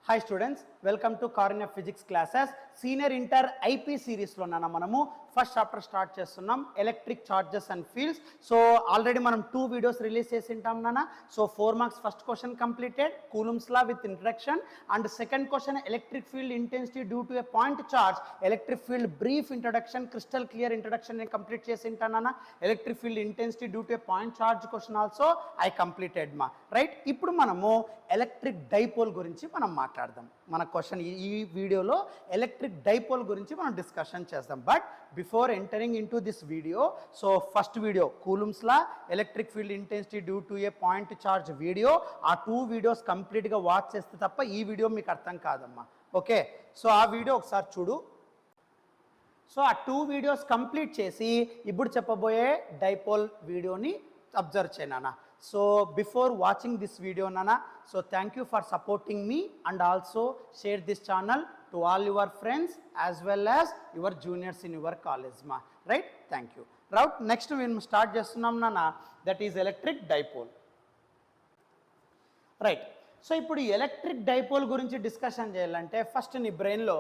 Hi students, welcome to Corina Physics classes. Senior Inter IP series లో మనము first chapter start చేస్తున్నాం electric charges and fields. So already మనం 2 videos release చేసి ఉంటాం నాన్న. So 4 marks first question completed, coulombs law with introduction, and second question electric field intensity due to A point charge, electric field brief introduction, crystal clear introduction నేను complete చేసి ఉంటాను నాన్న. Electric field intensity due to A point charge question also I completed మా right. ఇప్పుడు మనము electric dipole గురించి మనం మాట్లాడదాం. మన క్వశ్చన్ ఈ వీడియోలో ఎలక్ట్రిక్ డైపోల్ గురించి మనం డిస్కషన్ చేద్దాం. But before entering in to this video, so first video coulombs law electric field intensity due to A point charge video, ఆ 2 వీడియోస్ కంప్లీట్గా వాచ్ చేస్తే తప్ప ఈ వీడియో మీకు అర్థం కాదమ్మా. ఓకే, సో ఆ వీడియో ఒకసారి చూడు. సో ఆ 2 వీడియోస్ కంప్లీట్ చేసి ఇప్పుడు చెప్పబోయే డైపోల్ వీడియోని అబ్జర్వ్ చేయనా. So before watching this video nana, so thank you for supporting me and also share this channel to all your friends as well as your juniors in your college ma, right? Thank you. Right, next we will start చేస్తున్నాం nana, that is electric dipole. Right, so ఇప్పుడు electric dipole గురించి discussion చేయాలంటే first నీ బ్రెయిన్లో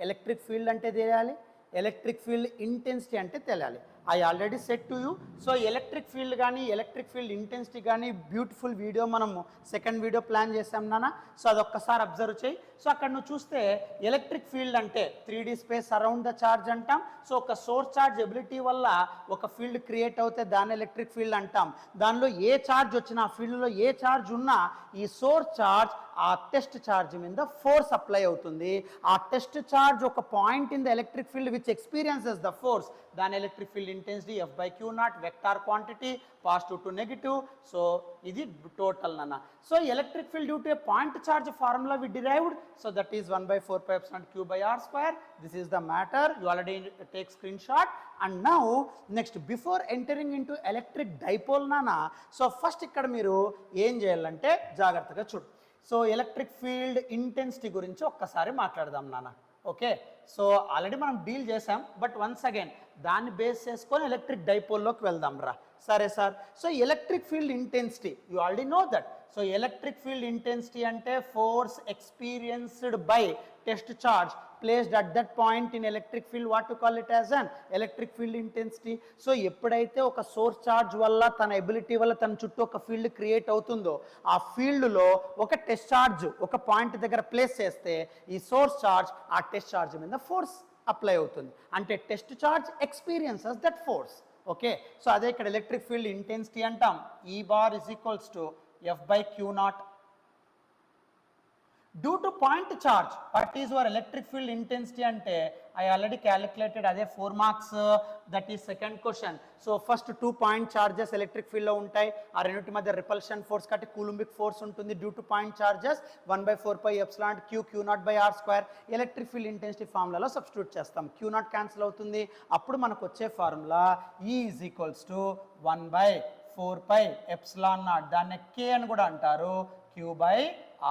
electric field అంటే తెలియాలి, electric field intensity అంటే తెలియాలి. I already set to you. So electric field కానీ ఎలక్ట్రిక్ ఫీల్డ్ ఇంటెన్సిటీ కానీ బ్యూటిఫుల్ వీడియో మనము సెకండ్ వీడియో ప్లాన్ చేసాం నాన్న. సో అదొక్కసారి అబ్జర్వ్ చేయి. సో అక్కడ నువ్వు చూస్తే ఎలక్ట్రిక్ ఫీల్డ్ అంటే 3D space around the charge అంటాం. సో ఒక సోర్స్ ఛార్జ్ ఎబిలిటీ వల్ల ఒక ఫీల్డ్ క్రియేట్ అవుతే దాన్ని ఎలక్ట్రిక్ ఫీల్డ్ అంటాం. దానిలో ఏ ఛార్జ్ వచ్చినా, ఆ ఫీల్డ్లో ఏ ఛార్జ్ ఉన్నా ఈ సోర్స్ ఛార్జ్ ఆ టెస్ట్ ఛార్జ్ మీద ఫోర్స్ అప్లై అవుతుంది. ఆ టెస్ట్ ఛార్జ్ ఒక point in the electric field which experiences the force, దాని electric field intensity F by Q naught, vector quantity, positive to negative. So ఇది total nana. So electric field due to a point charge formula we derived, so that is 1 by 4 pi epsilon Q by R square. This is the matter, you already take screenshot. And now next, before entering into electric dipole nana, so first ikkada మీరు ఏం చేయాలంటే జాగ్రత్తగా చూడు. So electric field intensity గురించి ఒక్కసారి మాట్లాడదాం నాన్న. Okay, so already మనం డీల్ చేసాం, బట్ వన్స్ అగైన్ దాన్ని బేస్ చేసుకొని ఎలక్ట్రిక్ డైపోల్లోకి వెళ్దాం రా. సరే sir, so electric field intensity you already know that. So electric field intensity అంటే force experienced by test charge placed at that point in electric field, what to call it as an electric field intensity. So ఎప్పుడైతే ఒక source charge వల్ల తన ability వల్ల తన చుట్టూ ఒక field create అవుతుందో, ఆ ఫీల్డ్లో ఒక టెస్ట్ చార్జ్ ఒక పాయింట్ దగ్గర ప్లేస్ చేస్తే ఈ సోర్స్ చార్జ్ ఆ టెస్ట్ చార్జ్ మీద ఫోర్స్ అప్లై అవుతుంది. అంటే test charge experiences that force. Okay, so అదే ఇక్కడ ఎలక్ట్రిక్ ఫీల్డ్ ఇంటెన్సిటీ అంటాం. ఈ bar is equals to F by Q naught. Due to point charge, what is your electric field intensity ante I already calculated, అదే 4 marks, that is second question. So first 2 point charges electric field లో ఉంటాయి. ఆ రెండింటి మధ్య repulsion force కాబట్టి Coulombic force ఉంటుంది due to point charges. 1 by 4 pi epsilon Q naught by R square. Electric field intensity ఫార్ములాలో substitute చేస్తాం. Q naught cancel అవుతుంది. అప్పుడు మనకు వచ్చే formula E is equals to 1 by 4 pi epsilon naught, దాన్ని K అని కూడా అంటారు, Q by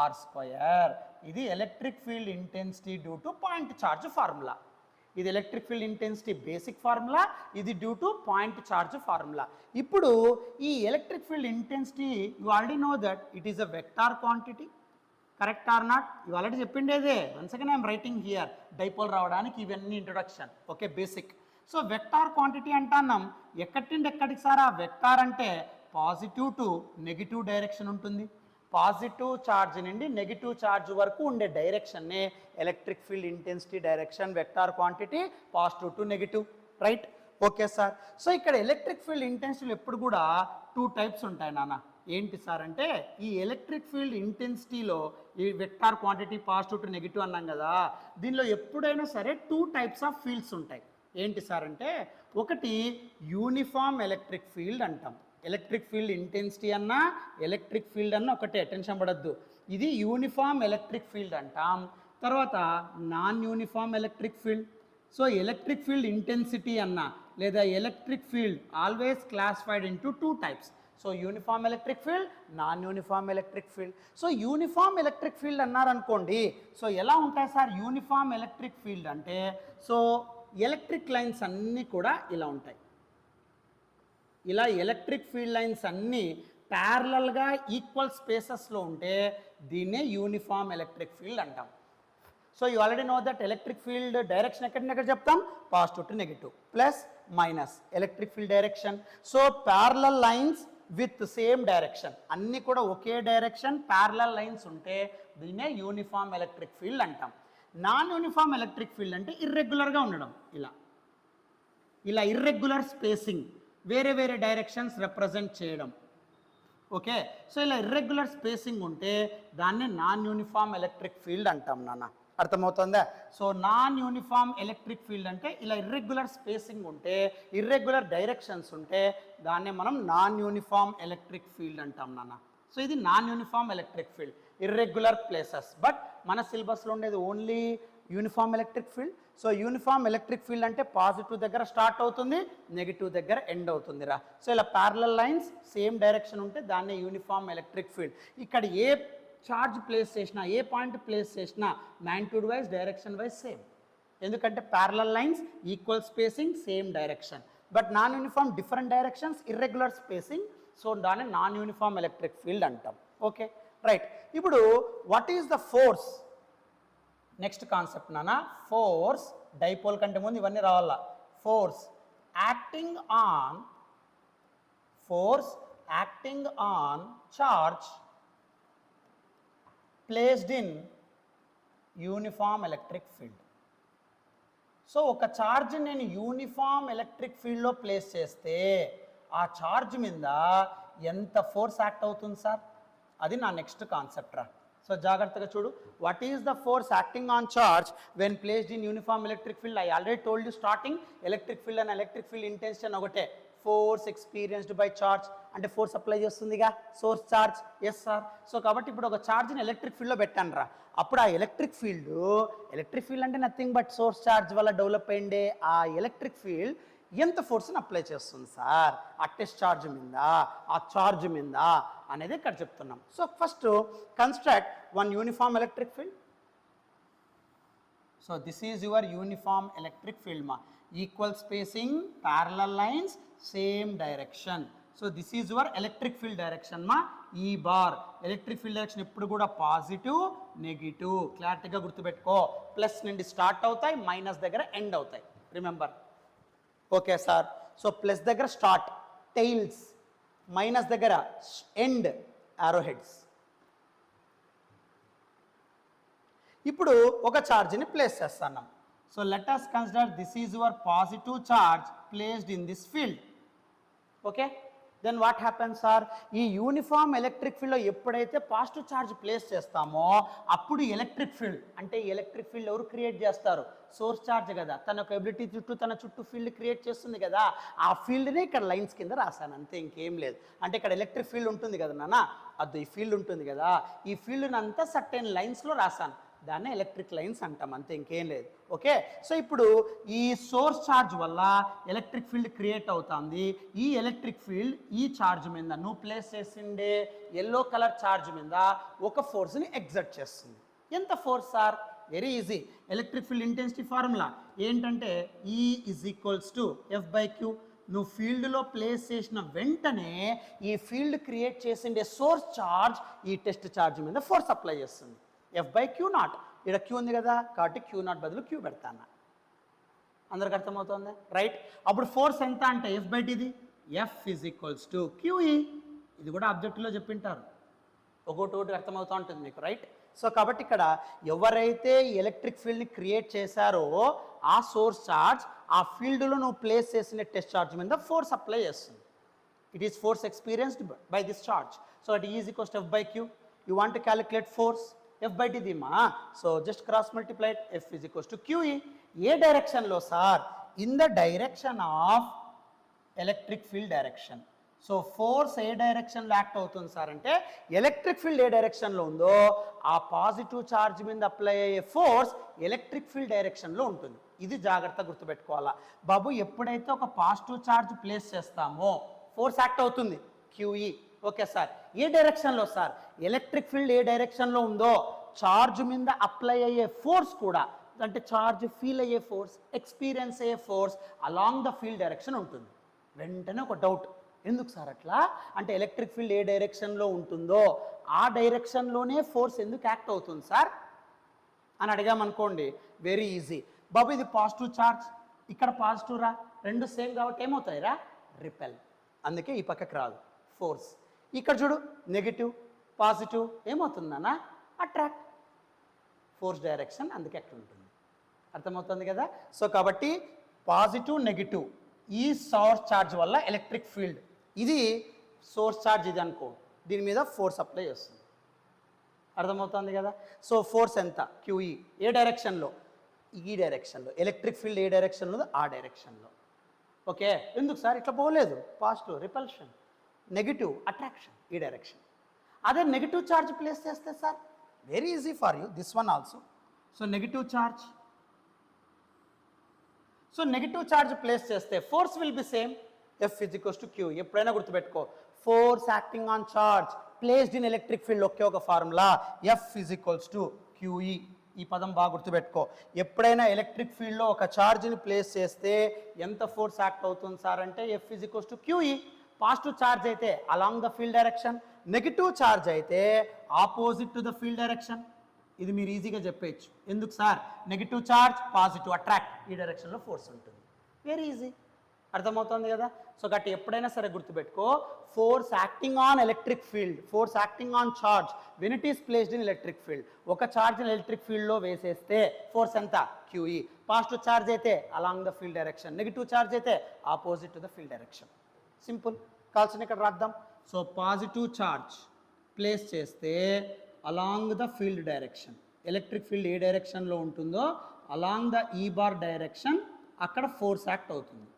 R square. ఇది electric field intensity due to point charge formula. ఇది electric field intensity basic formula, ఇది due to point charge formula. ఇప్పుడు ఈ electric field intensity you already know that it is a vector quantity, correct or not? You already చెప్పిండేదే. Once again I'm writing here, dipole రావడానికి ఇవన్నీ introduction. Okay, basic. So vector quantity అంటున్నాం. ఎక్కడి నుండి ఎక్కడికి sir ఆ వెక్టార్ అంటే positive to negative direction ఉంటుంది. పాజిటివ్ ఛార్జ్ నుండి నెగిటివ్ ఛార్జ్ వరకు ఉండే డైరెక్షన్నే electric field intensity direction, vector quantity positive to negative, right? Okay sir, so ఇక్కడ ఎలక్ట్రిక్ ఫీల్డ్ ఇంటెన్సిటీలు ఎప్పుడు కూడా 2 టైప్స్ ఉంటాయి నాన్న. ఏంటి సార్ అంటే ఈ ఎలక్ట్రిక్ ఫీల్డ్ ఇంటెన్సిటీలో ఈ vector quantity positive to negative అన్నాం కదా, దీనిలో ఎప్పుడైనా సరే 2 టైప్స్ ఆఫ్ ఫీల్డ్స్ ఉంటాయి. ఏంటి సార్ అంటే ఒకటి యూనిఫామ్ ఎలక్ట్రిక్ ఫీల్డ్ అంటాం. ఎలక్ట్రిక్ ఫీల్డ్ ఇంటెన్సిటీ అన్నా ఎలక్ట్రిక్ ఫీల్డ్ అన్న ఒకటే, టెన్షన్ పడద్దు. ఇది యూనిఫామ్ ఎలక్ట్రిక్ ఫీల్డ్ అంటాం. తర్వాత non uniform electric field. So electric field intensity అన్నా లేదా electric field always classified into 2 types. So uniform electric field, non uniform electric field. So uniform electric field అన్నారనుకోండి, so ఎలా ఉంటాయి sir uniform electric field అంటే? So electric lines అన్నీ కూడా ఇలా ఉంటాయి. ఇలా ఎలక్ట్రిక్ ఫీల్డ్ లైన్స్ అన్నీ ప్యారలల్గా ఈక్వల్ స్పేసెస్లో ఉంటే దీన్నే యూనిఫామ్ ఎలక్ట్రిక్ ఫీల్డ్ అంటాం. So you already know that electric field direction ఎక్కడ చెప్తాం, positive to negative, plus minus electric field direction. So parallel lines with same direction, అన్నీ కూడా ఒకే డైరెక్షన్ ప్యారలల్ లైన్స్ ఉంటే దీన్నే యూనిఫామ్ ఎలక్ట్రిక్ ఫీల్డ్ అంటాం. Non uniform electric field అంటే ఇర్రెగ్యులర్గా ఉండడం, ఇలా ఇర్రెగ్యులర్ స్పేసింగ్, వేరే వేరే డైరెక్షన్స్ రిప్రజెంట్ చేయడం. ఓకే, సో ఇలా ఇర్రెగ్యులర్ స్పేసింగ్ ఉంటే దాన్ని నాన్ యూనిఫామ్ ఎలక్ట్రిక్ ఫీల్డ్ అంటాం నాన్న. అర్థమవుతుందా? So non uniform electric field అంటే ఇలా ఇర్రెగ్యులర్ స్పేసింగ్ ఉంటే, ఇర్రెగ్యులర్ డైరెక్షన్స్ ఉంటే దాన్ని మనం నాన్ యూనిఫామ్ ఎలక్ట్రిక్ ఫీల్డ్ అంటాం నాన్న. సో ఇది non uniform electric field, irregular places. But మన సిలబస్లో ఉండేది only uniform electric field. So uniform electric field అంటే పాజిటివ్ దగ్గర స్టార్ట్ అవుతుంది, నెగిటివ్ దగ్గర ఎండ్ అవుతుందిరా. సో ఇలా ప్యారలల్ లైన్స్ సేమ్ డైరెక్షన్ ఉంటే దాన్ని యూనిఫామ్ ఎలక్ట్రిక్ ఫీల్డ్. ఇక్కడ ఏ చార్జ్ ప్లేస్ చేసినా, ఏ పాయింట్ ప్లేస్ చేసినా magnitude wise direction wise same, ఎందుకంటే parallel lines equal spacing same direction. But non uniform different directions, irregular spacing, so దాన్ని non uniform electric field అంటాం. Okay right. ఇప్పుడు what is the force? Next concept నాన్న, force. Dipole కంటే ముందు ఇవన్నీ రావాలా. Force acting on charge placed in uniform electric field. So ఒక charge నేను యూనిఫామ్ ఎలక్ట్రిక్ ఫీల్డ్లో ప్లేస్ చేస్తే ఆ ఛార్జ్ మీద ఎంత ఫోర్స్ యాక్ట్ అవుతుంది సార్? అది నా నెక్స్ట్ కాన్సెప్ట్ రా. సో జాగ్రత్తగా చూడు. What is the force acting on charge when placed in uniform electric field? I already told you starting, electric field and electric field intensity అని ఒకటే. ఫోర్స్ ఎక్స్పీరియన్స్డ్ బై చార్జ్ అంటే force apply చేస్తుందిగా source charge. Yes sir. So కాబట్టి ఇప్పుడు ఒక ఛార్జ్ని electric ఫీల్డ్లో పెట్టాను రా. అప్పుడు ఆ ఎలక్ట్రిక్ ఫీల్డ్ అంటే నథింగ్ బట్ సోర్స్ చార్జ్ వల్ల డెవలప్ అయ్యిండే ఆ ఎలక్ట్రిక్ ఫీల్డ్ ఎంత ఫోర్స్ని అప్లై చేస్తుంది సార్ ఆ టెస్ట్ ఛార్జ్ మీద, ఆ ఛార్జ్ మీద అనేది ఇక్కడ చెప్తున్నాం. So first construct one uniform electric field. So this is your uniform electric field మా. Equal spacing, parallel lines, same direction. So this is your electric field direction మా. ఈ బార్ ఎలక్ట్రిక్ ఫీల్డ్ డైరెక్షన్ ఎప్పుడు కూడా positive, negative, క్లారిటీగా గుర్తుపెట్టుకో. Plus నుండి start అవుతాయి, minus దగ్గర ఎండ్ అవుతాయి. Remember. Okay sir. So plus దగ్గర స్టార్ట్ టైల్స్, మైనస్ దగ్గర ఎండ్ ఆరో హెడ్స్. ఇప్పుడు ఒక ఛార్జ్ని ప్లేస్ చేస్తున్నాం. So let us consider this is your positive charge placed in this field. Okay, then what happens sir? ఈ uniform electric ఫీల్డ్లో ఎప్పుడైతే positive charge place చేస్తామో అప్పుడు ఎలక్ట్రిక్ ఫీల్డ్ అంటే ఎలక్ట్రిక్ ఫీల్డ్ ఎవరు క్రియేట్ చేస్తారు? సోర్స్ ఛార్జ్ కదా. తన యొక్క ఎబిలిటీ తన చుట్టూ ఫీల్డ్ క్రియేట్ చేస్తుంది కదా. ఆ ఫీల్డ్ని ఇక్కడ లైన్స్ కింద రాశాను అంతే, ఇంకేం లేదు. అంటే ఇక్కడ ఎలక్ట్రిక్ ఫీల్డ్ ఉంటుంది కదా నాన్న, అది ఈ ఫీల్డ్ ఉంటుంది కదా, ఈ ఫీల్డ్ని అంతా సర్టెన్ లైన్స్లో రాశాను, దాన్ని ఎలక్ట్రిక్ లైన్స్ అంటాం అంతే, ఇంకేం లేదు. ఓకే, సో ఇప్పుడు ఈ సోర్స్ ఛార్జ్ వల్ల ఎలక్ట్రిక్ ఫీల్డ్ క్రియేట్ అవుతుంది. ఈ ఎలక్ట్రిక్ ఫీల్డ్ ఈ ఛార్జ్ మీద, నువ్వు ప్లేస్ చేసిండే ఎల్లో కలర్ ఛార్జ్ మీద ఒక ఫోర్స్ని ఎగ్జర్ట్ చేస్తుంది. ఎంత force sir? Very easy. Electric field intensity formula ఏంటంటే E is equals to F/Q. నువ్వు ఫీల్డ్లో ప్లేస్ చేసిన వెంటనే ఈ ఫీల్డ్ క్రియేట్ చేసిండే సోర్స్ ఛార్జ్ ఈ టెస్ట్ ఛార్జ్ మీద ఫోర్స్ అప్లై చేస్తుంది. F/Q0. ఇక్కడ Q ఉంది కదా కాబట్టి Q0 బదులు Q పెడతాను. అందరికి అర్థమవుతుంది రైట్? అప్పుడు ఫోర్స్ ఎంత అంటే F/Tది F is equals to QE. ఇది కూడా ఆబ్జెక్టివ్లో చెప్పింటారు, ఒకటి అర్థమవుతూ ఉంటుంది మీకు రైట్? సో కాబట్టి ఇక్కడ ఎవరైతే ఎలక్ట్రిక్ ఫీల్డ్ని క్రియేట్ చేశారో ఆ సోర్స్ ఛార్జ్ ఆ ఫీల్డ్లో నువ్వు ప్లేస్ చేసిన టెస్ట్ ఛార్జ్ మీద ఫోర్స్ అప్లై చేస్తుంది. It is force experienced by this charge. So it is equals to F/Q. You want to calculate force, F/T దిమా. So just cross multiply, F is equals to QE. ఏ డైరెక్షన్లో sir? In the direction of electric field direction. So force ఏ డైరెక్షన్లో act అవుతుంది sir అంటే electric field ఏ డైరెక్షన్లో ఉందో ఆ పాజిటివ్ ఛార్జ్ మీద అప్లై అయ్యే ఫోర్స్ ఎలక్ట్రిక్ ఫీల్డ్ డైరెక్షన్లో ఉంటుంది. ఇది జాగ్రత్త గుర్తుపెట్టుకోవాలా బాబు. ఎప్పుడైతే ఒక పాజిటివ్ ఛార్జ్ ప్లేస్ చేస్తామో ఫోర్స్ యాక్ట్ అవుతుంది QE. Okay sir. ఏ డైరెక్షన్లో సార్? ఎలక్ట్రిక్ ఫీల్డ్ ఏ డైరెక్షన్లో ఉందో ఛార్జ్ మీద అప్లై అయ్యే ఫోర్స్ కూడా, అంటే ఛార్జ్ ఫీల్ అయ్యే ఫోర్స్, ఎక్స్పీరియన్స్ అయ్యే force along the field direction ఉంటుంది. వెంటనే ఒక డౌట్, ఎందుకు సార్ అట్లా అంటే ఎలక్ట్రిక్ ఫీల్డ్ ఏ డైరెక్షన్లో ఉంటుందో ఆ డైరెక్షన్లోనే ఫోర్స్ ఎందుకు యాక్ట్ అవుతుంది సార్ అని అడిగామనుకోండి, వెరీ ఈజీ. బాబు ఇది పాజిటివ్ ఛార్జ్, ఇక్కడ పాజిటివ్ రా, రెండు సేమ్ కాబట్టి ఏమవుతాయి రా, రిపెల్. అందుకే ఈ పక్కకి రాదు ఫోర్స్. ఇక్కడ చూడు నెగిటివ్ పాజిటివ్ ఏమవుతుందన్నా, అట్రాక్ట్. ఫోర్స్ డైరెక్షన్ అందుకే ఎక్కడ ఉంటుంది, అర్థమవుతుంది కదా. సో కాబట్టి పాజిటివ్ నెగిటివ్ ఈ సోర్స్ ఛార్జ్ వల్ల ఎలక్ట్రిక్ ఫీల్డ్, ఇది సోర్స్ ఛార్జ్ ఇది అనుకో, దీని మీద ఫోర్స్ అప్లై చేస్తుంది, అర్థమవుతుంది కదా. సో ఫోర్స్ ఎంత, క్యూఈ ఏ డైరెక్షన్లో, ఈ డైరెక్షన్లో. ఎలక్ట్రిక్ ఫీల్డ్ ఏ డైరెక్షన్లో, ఆ డైరెక్షన్లో. ఓకే, ఎందుకు సార్ ఇట్లా పోలేదు, పాజిటివ్ రిపల్షన్, నెగిటివ్ అట్రాక్షన్, ఈ డైరెక్షన్. అదే నెగిటివ్ ఛార్జ్ ప్లేస్ చేస్తే sir, very easy for you this one also. So negative charge, so negative charge place చేస్తే force will be same, F is equals to Q. ఎప్పుడైనా గుర్తుపెట్టుకో, force acting on charge placed in electric field ఒకే ఒక formula, F is equals to QE. ఈ పదం బాగా గుర్తుపెట్టుకో. ఎప్పుడైనా ఎలక్ట్రిక్ ఫీల్డ్లో ఒక ఛార్జ్ని ప్లేస్ చేస్తే ఎంత ఫోర్స్ యాక్ట్ అవుతుంది సార్ అంటే, F is equals to QE. Positive charge అయితే along the field direction, negative charge అయితే opposite to the field direction. ఇది మీరు ఈజీగా చెప్పేయచ్చు. ఎందుకు sir, negative charge positive attract, ఈ డైరెక్షన్లో ఫోర్స్ ఉంటుంది, వెరీ ఈజీ, అర్థమవుతుంది కదా. సో గట్టి ఎప్పుడైనా సరే గుర్తుపెట్టుకో, force acting on electric field, force acting on charge when it is placed in electric field. ఒక ఛార్జ్ ఎలక్ట్రిక్ ఫీల్డ్లో వేసేస్తే ఫోర్స్ ఎంత, క్యూఈ. పాజిటివ్ ఛార్జ్ అయితే along the field direction, negative charge అయితే opposite to the field direction. Simple, కాల్సిన ఇక్కడ రాద్దాం. So positive charge place చేస్తే along the field direction, electric field ఏ డైరెక్షన్లో ఉంటుందో అలాంగ్ ద ఈ బార్ డైరెక్షన్ అక్కడ ఫోర్స్ యాక్ట్ అవుతుంది.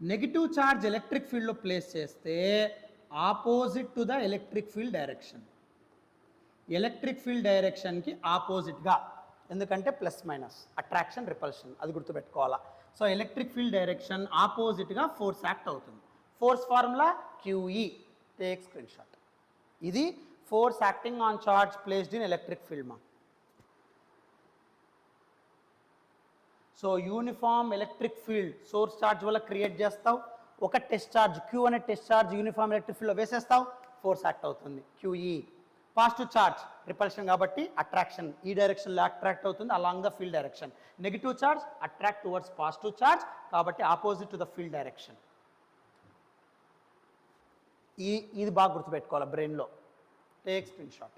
నెగిటివ్ ఛార్జ్ ఎలక్ట్రిక్ ఫీల్డ్లో ప్లేస్ చేస్తే opposite to the electric field direction, electric field డైరెక్షన్కి ఆపోజిట్గా, ఎందుకంటే ప్లస్ మైనస్ అట్రాక్షన్ రిపల్షన్, అది గుర్తుపెట్టుకోవాలా. సో ఎలక్ట్రిక్ ఫీల్డ్ డైరెక్షన్ ఆపోజిట్గా ఫోర్స్ యాక్ట్ అవుతుంది. Force formula QE, take screen shot. ఇది force acting on charge placed in electric field మా. So uniform electric field source charge వల్ల క్రియేట్ చేస్తావు, ఒక test charge Q అనే టెస్ట్ ఛార్జ్ యూనిఫామ్ ఎలక్ట్రిక్ ఫీల్డ్లో వేసేస్తావు, ఫోర్స్ యాక్ట్ అవుతుంది, క్యూఈ. పాజిటివ్ ఛార్జ్ రిపల్షన్ కాబట్టి అట్రాక్షన్, ఈ డైరెక్షన్లో అట్రాక్ట్ అవుతుంది along the field direction. Negative charge attract towards positive charge కాబట్టి opposite to the field direction. ఇది బాగా గుర్తుపెట్టుకోవాలి బ్రెయిన్లో, టేక్ స్క్రీన్ షాట్.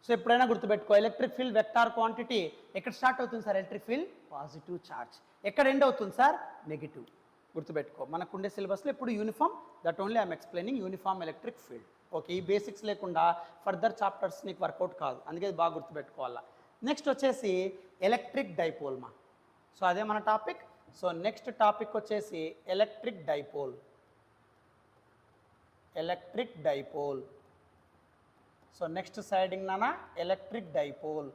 సో ఎప్పుడైనా గుర్తుపెట్టుకో, ఎలక్ట్రిక్ ఫీల్డ్ వెక్టార్ క్వాంటిటీ ఎక్కడ స్టార్ట్ అవుతుంది sir, electric field positive charge, ఎక్కడ ఎండ్ అవుతుంది సార్, నెగిటివ్. గుర్తుపెట్టుకో, మనకుండే సిలబస్లో ఇప్పుడు uniform, that only I'm explaining uniform electric field. Okay, ఈ బేసిక్స్ లేకుండా ఫర్దర్ చాప్టర్స్ నీకు వర్కౌట్ కాదు, అందుకే బాగా గుర్తుపెట్టుకోవాలా. నెక్స్ట్ వచ్చేసి ఎలక్ట్రిక్ డైపోల్ మా. సో అదే మన టాపిక్. సో నెక్స్ట్ టాపిక్ వచ్చేసి electric dipole. Electric dipole. So next siding నానా electric dipole.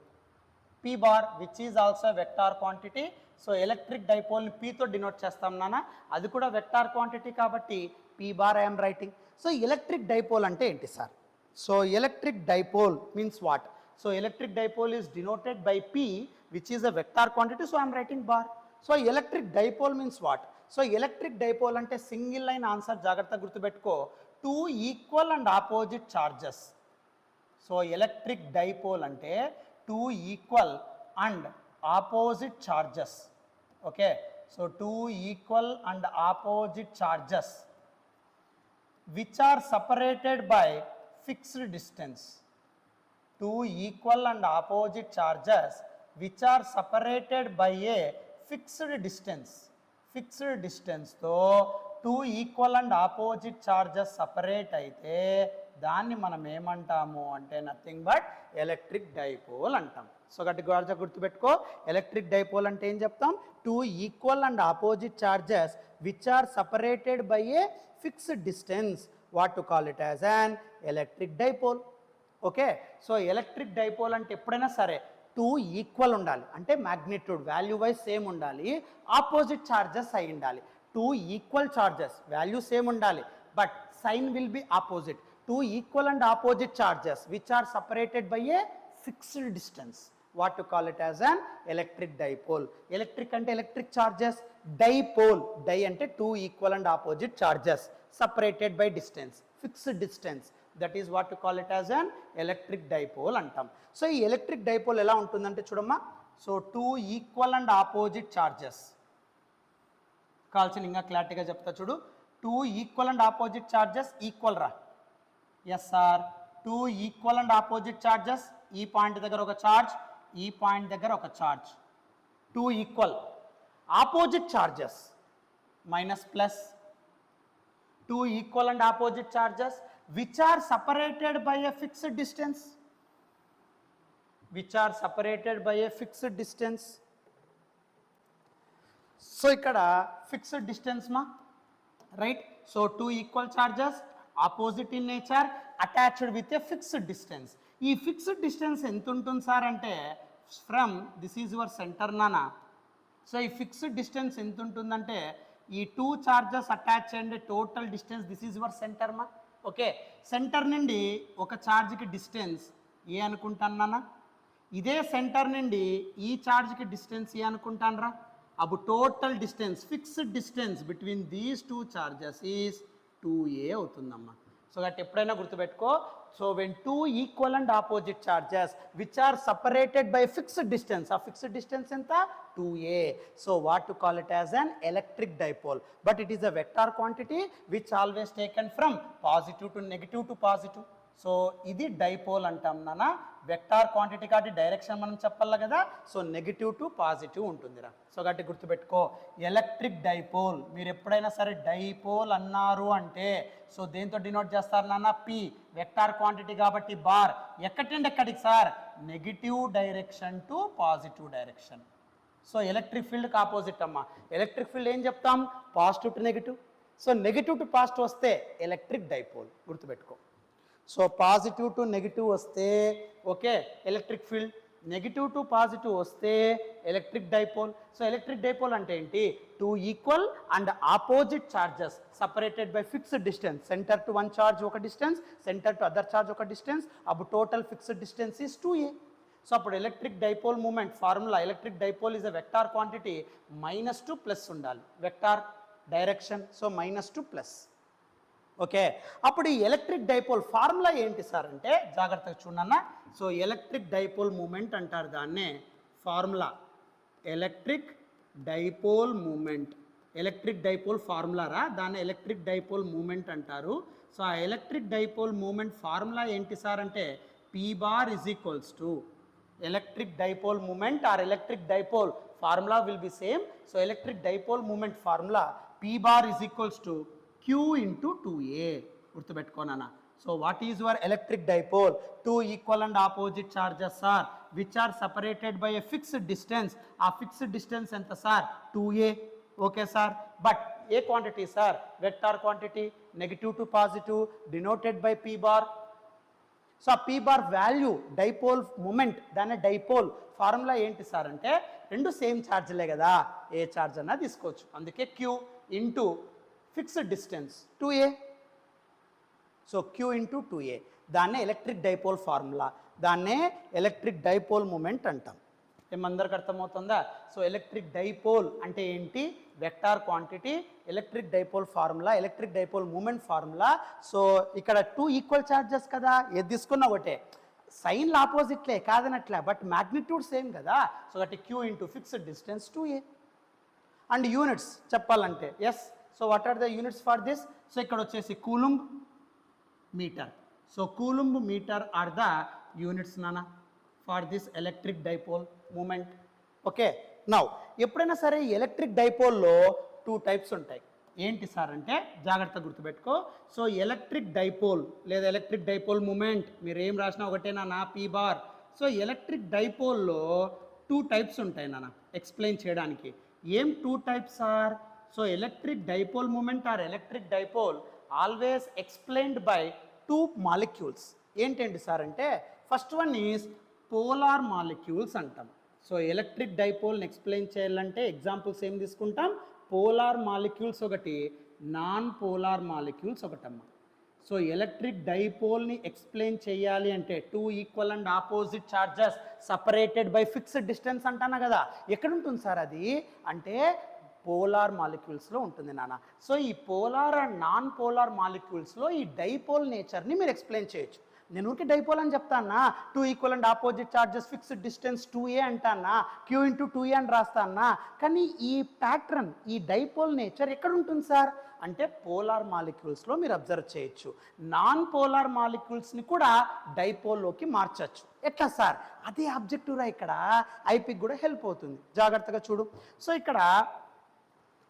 P bar which is also a vector quantity. So electric డైపోల్ని Pతో డినోట్ చేస్తాం నాన్న, అది కూడా వెక్టార్ క్వాంటిటీ కాబట్టి P bar I'm writing. So electric dipole అంటే ఏంటి sir? So electric dipole means what? So electric dipole is denoted by P which is a vector quantity, so I am writing bar. So electric dipole means what? So electric dipole అంటే single line answer, జాగ్రత్తగా గుర్తుపెట్టుకో, 2 equal and opposite charges. So electric dipole అంటే 2 equal and opposite charges. Okay, so 2 equal and opposite charges which are separated by fixed distance. 2 equal and opposite charges which are separated by a fixed distance. Fixed distance తో 2 equal and opposite charges separate అయితే దాన్ని మనం ఏమంటాము అంటే nothing but electric dipole అంటాం. So గట్టిగా గుర్తుపెట్టుకో, electric dipole అంటే ఏం చెప్తాం? 2 equal and opposite charges which are separated by a fixed distance, what to call it as an electric dipole. Okay, so electric dipole అంటే ఎప్పుడైనా సరే 2 ఈక్వల్ ఉండాలి, అంటే మ్యాగ్నిట్యూడ్ వాల్యూ వైజ్ సేమ్ ఉండాలి, ఆపోజిట్ చార్జెస్ అయి ఉండాలి. Two equal charges, value same ఉండాలి but sign will be opposite. Two equal and opposite charges which are separated by a fixed distance, what to call it as an electric dipole. Electric ante electric charges, dipole, di ante two equal and opposite charges separated by distance, fixed distance, that is what to call it as an electric dipole antam. So ee electric dipole ela untundante chudamma, so two equal and opposite charges kalchin inga clarity ga chepta chudu. Two equal and opposite charges equal ra, yes sir, two equal and opposite charges, ee point దగ్గర ఒక charge, ఈ point దగ్గర ఒక charge, two equal opposite charges minus plus, two equal and opposite charges which are separated by a fixed distance, which are separated by a fixed distance. So ఇక్కడ fixed distance మా right. So two equal charges opposite in nature attached with a fixed distance. ఈ fixed distance ఎంత ఉంటుంది sir అంటే from this is your centre నానా. So ఈ fixed distance ఎంత ఉంటుందంటే ఈ టూ చార్జెస్ అటాచ్ చేయండి total distance, this is your centre మా. ఓకే, సెంటర్ నుండి ఒక ఛార్జ్కి డిస్టెన్స్ ఏ అనుకుంటానా, ఇదే సెంటర్ నుండి ఈ ఛార్జ్కి డిస్టెన్స్ ఏ అనుకుంటానరా. అప్పుడు total distance fixed distance between these two charges is 2a అవుతుందమ్మా. సో దట్ ఎప్పుడైనా గుర్తుపెట్టుకో. So when two equal and opposite charges which are separated by fixed distance, ఆ ఫిక్స్డ్ డిస్టెన్స్ ఎంత 2a. So what to call it as an electric dipole, but it is a vector quantity which always taken from positive to negative to positive. So ఇది dipole అంటాం నాన్న. Vector quantity కాబట్టి direction మనం చెప్పాలి కదా, so negative to positive ఉంటుందిరా. So కాబట్టి గుర్తుపెట్టుకో ఎలక్ట్రిక్ డైపోల్. మీరు ఎప్పుడైనా సరే డైపోల్ అన్నారు అంటే సో దేంతో డినోట్ చేస్తారు నాన్న, పి, వెక్టార్ క్వాంటిటీ కాబట్టి బార్. ఎక్కటండి ఎక్కడికి sir, negative direction to positive direction. So electric ఫీల్డ్కి ఆపోజిట్ అమ్మా. ఎలక్ట్రిక్ ఫీల్డ్ ఏం చెప్తాం, positive to negative. So negative to positive వస్తే ఎలక్ట్రిక్ డైపోల్ గుర్తుపెట్టుకో. సో పాజిటివ్ టు నెగిటివ్ వస్తే okay electric field, negative to positive వస్తే electric dipole. So electric dipole అంటే ఏంటి, two equal and opposite charges separated by fixed distance, centre to one charge ఒక distance, centre to other charge ఒక distance, అప్పుడు total fixed distance is 2a. So అప్పుడు electric dipole moment formula, electric dipole is a vector quantity, minus to plus ఉండాలి vector direction, so minus to plus. Okay, అప్పుడు ఈ electric dipole formula ఏంటి sir అంటే జాగ్రత్తగా చూడన్నా. So electric dipole moment అంటారు దాన్నే formula, electric dipole moment. Electric dipole formula రా, దాన్ని ఎలక్ట్రిక్ డైపోల్ మూమెంట్ అంటారు. సో ఆ ఎలక్ట్రిక్ డైపోల్ మూమెంట్ ఫార్ములా ఏంటి సార్ అంటే P bar is equals to electric dipole moment or electric dipole formula will be same. So electric dipole moment formula P bar is equals to Q into 2a. గుర్తుపెట్టుకోనా. So what is your electric dipole, two equal and opposite charges sir which are separated by a fixed distance. ఆ fixed distance ఎంత sir 2a. Okay sir, but ఏ quantity sir, vector quantity, negative to positive denoted by p bar. So ఆ p bar value dipole moment, దాన్ని dipole formula ఏంటి sir అంటే రెండు same ఛార్జ్లే కదా, ఏ charge అన్నా తీసుకోవచ్చు. అందుకే q into fixed distance 2a. So q into 2a, దాన్నే ఎలక్ట్రిక్ డైపోల్ ఫార్ములా, దాన్నే ఎలక్ట్రిక్ డైపోల్ మూమెంట్ అంటాం. ఏమందరికి అర్థమవుతుందా. సో ఎలక్ట్రిక్ డైపోల్ అంటే ఏంటి, vector quantity, electric dipole formula, electric dipole moment formula. So ఇక్కడ టూ ఈక్వల్ ఛార్జెస్ కదా, ఏది తీసుకున్నా ఒకటే, సైన్లు ఆపోజిట్లే కాదనట్లే, బట్ మ్యాగ్నిట్యూడ్ సేమ్ కదా. సో కాబట్టి q into fixed distance 2a. And units చెప్పాలంటే yes. So what are the units for this, so ఇక్కడ వచ్చేసి coulomb metre. So coulomb metre are the units నానా for this electric dipole moment. Okay, now ఎప్పుడైనా సరే electric డైపోల్లో two types ఉంటాయి. ఏంటి sir అంటే జాగ్రత్త గుర్తుపెట్టుకో. సో ఎలక్ట్రిక్ డైపోల్ లేదా ఎలక్ట్రిక్ డైపోల్ మూమెంట్ మీరు ఏం రాసినా ఒకటేనా నా పీ బార్. సో ఎలక్ట్రిక్ డైపోల్లో టూ టైప్స్ ఉంటాయి నాన్న ఎక్స్ప్లెయిన్ చేయడానికి. ఏం two types are, so electric dipole moment or electric dipole always explained by two molecules. ఏంటండి సార్ అంటే first one is polar molecules అంటాం. సో ఎలక్ట్రిక్ డైపోల్ని ఎక్స్ప్లెయిన్ చేయాలంటే ఎగ్జాంపుల్స్ ఏం తీసుకుంటాం, పోలార్ మాలిక్యూల్స్ ఒకటి, నాన్ పోలార్ మాలిక్యూల్స్ ఒకటమ్మా. సో ఎలక్ట్రిక్ డైపోల్ని ఎక్స్ప్లెయిన్ చేయాలి అంటే 2 equal and opposite charges separated by fixed distance అంటానా కదా. ఎక్కడ ఉంటుంది సార్ అది అంటే పోలార్ మాలిక్యూల్స్లో ఉంటుంది నాన్న. సో ఈ పోలార్ అండ్ నాన్ పోలార్ మాలిక్యూల్స్లో ఈ డైపోల్ నేచర్ని మీరు ఎక్స్ప్లెయిన్ చేయొచ్చు. నేను ఊరికి డైపోల్ అని చెప్తానా, 2 equal and opposite charges fixed distance 2a అంటానా, q ఇంటూ 2a అని రాస్తానా. కానీ ఈ ప్యాటర్న్, ఈ డైపోల్ నేచర్ ఎక్కడ ఉంటుంది సార్ అంటే పోలార్ మాలిక్యూల్స్లో మీరు అబ్జర్వ్ చేయొచ్చు. నాన్ పోలార్ మాలిక్యూల్స్ని కూడా డైపోల్లోకి మార్చచ్చు. ఎట్లా సార్? అదే ఆబ్జెక్టివ్ రా ఇక్కడ, ఐపిక్ కూడా హెల్ప్ అవుతుంది. జాగ్రత్తగా చూడు. సో ఇక్కడ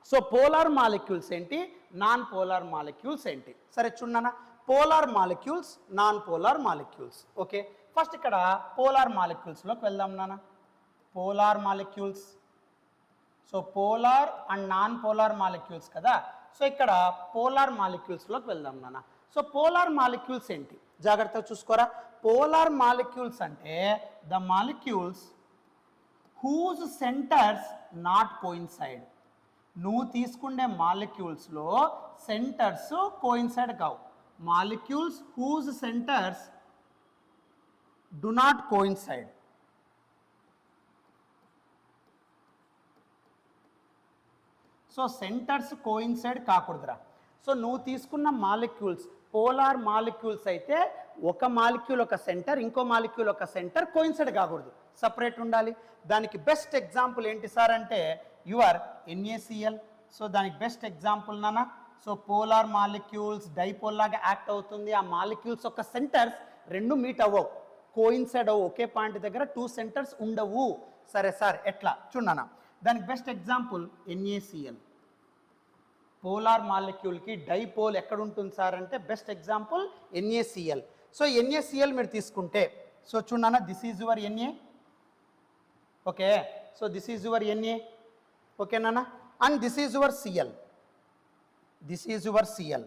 సో పోలార్ మాలిక్యూల్స్ ఏంటి, నాన్ పోలార్ మాలిక్యూల్స్ ఏంటి? సరే చూడన్నా, polar molecules, non polar molecules. Okay, first ఇక్కడ పోలార్ మాలిక్యూల్స్లోకి వెళ్దాం నాన్న. Polar molecules, so polar and non polar molecules కదా. సో ఇక్కడ పోలార్ మాలిక్యూల్స్లోకి వెళ్దాం నాన్న. సో పోలార్ మాలిక్యూల్స్ ఏంటి జాగ్రత్తగా చూసుకోరా. పోలార్ మాలిక్యూల్స్ అంటే the molecules whose centres not coincide. నువ్వు తీసుకునే మాలిక్యూల్స్లో సెంటర్స్ కోయిన్సైడ్ కావు. Molecules whose centres do not coincide. So centres coincide కాకూడదురా. So నువ్వు తీసుకున్న మాలిక్యూల్స్ పోలార్ మాలిక్యూల్స్ అయితే ఒక మాలిక్యూల్ ఒక సెంటర్, ఇంకో మాలిక్యూల్ ఒక సెంటర్ కోయిన్సైడ్ కాకూడదు, సపరేట్ ఉండాలి. దానికి బెస్ట్ ఎగ్జాంపుల్ ఏంటి సార్ అంటే యువర్ NaCl. సో దానికి బెస్ట్ ఎగ్జాంపుల్ నాన్న. సో పోలార్ మాలిక్యూల్స్ డైపోల్ లాగా యాక్ట్ అవుతుంది. ఆ మాలిక్యూల్స్ యొక్క సెంటర్స్ రెండు మీట్ అవ్వవు, కోయిన్సైడ్ అవ్వవు, ఒకే పాయింట్ దగ్గర 2 సెంటర్స్ ఉండవు. సరే సార్ ఎట్లా చూడన్నా, దానికి బెస్ట్ ఎగ్జాంపుల్ NaCl. పోలార్ మాలిక్యూల్కి డైపోల్ ఎక్కడ ఉంటుంది సార్ అంటే best example NaCl. So NaCl మీరు తీసుకుంటే, సో చూడన్నా, this is your Na. Okay, so this is your Na. Okay నాన్న, and this is your Cl. This is your Cl.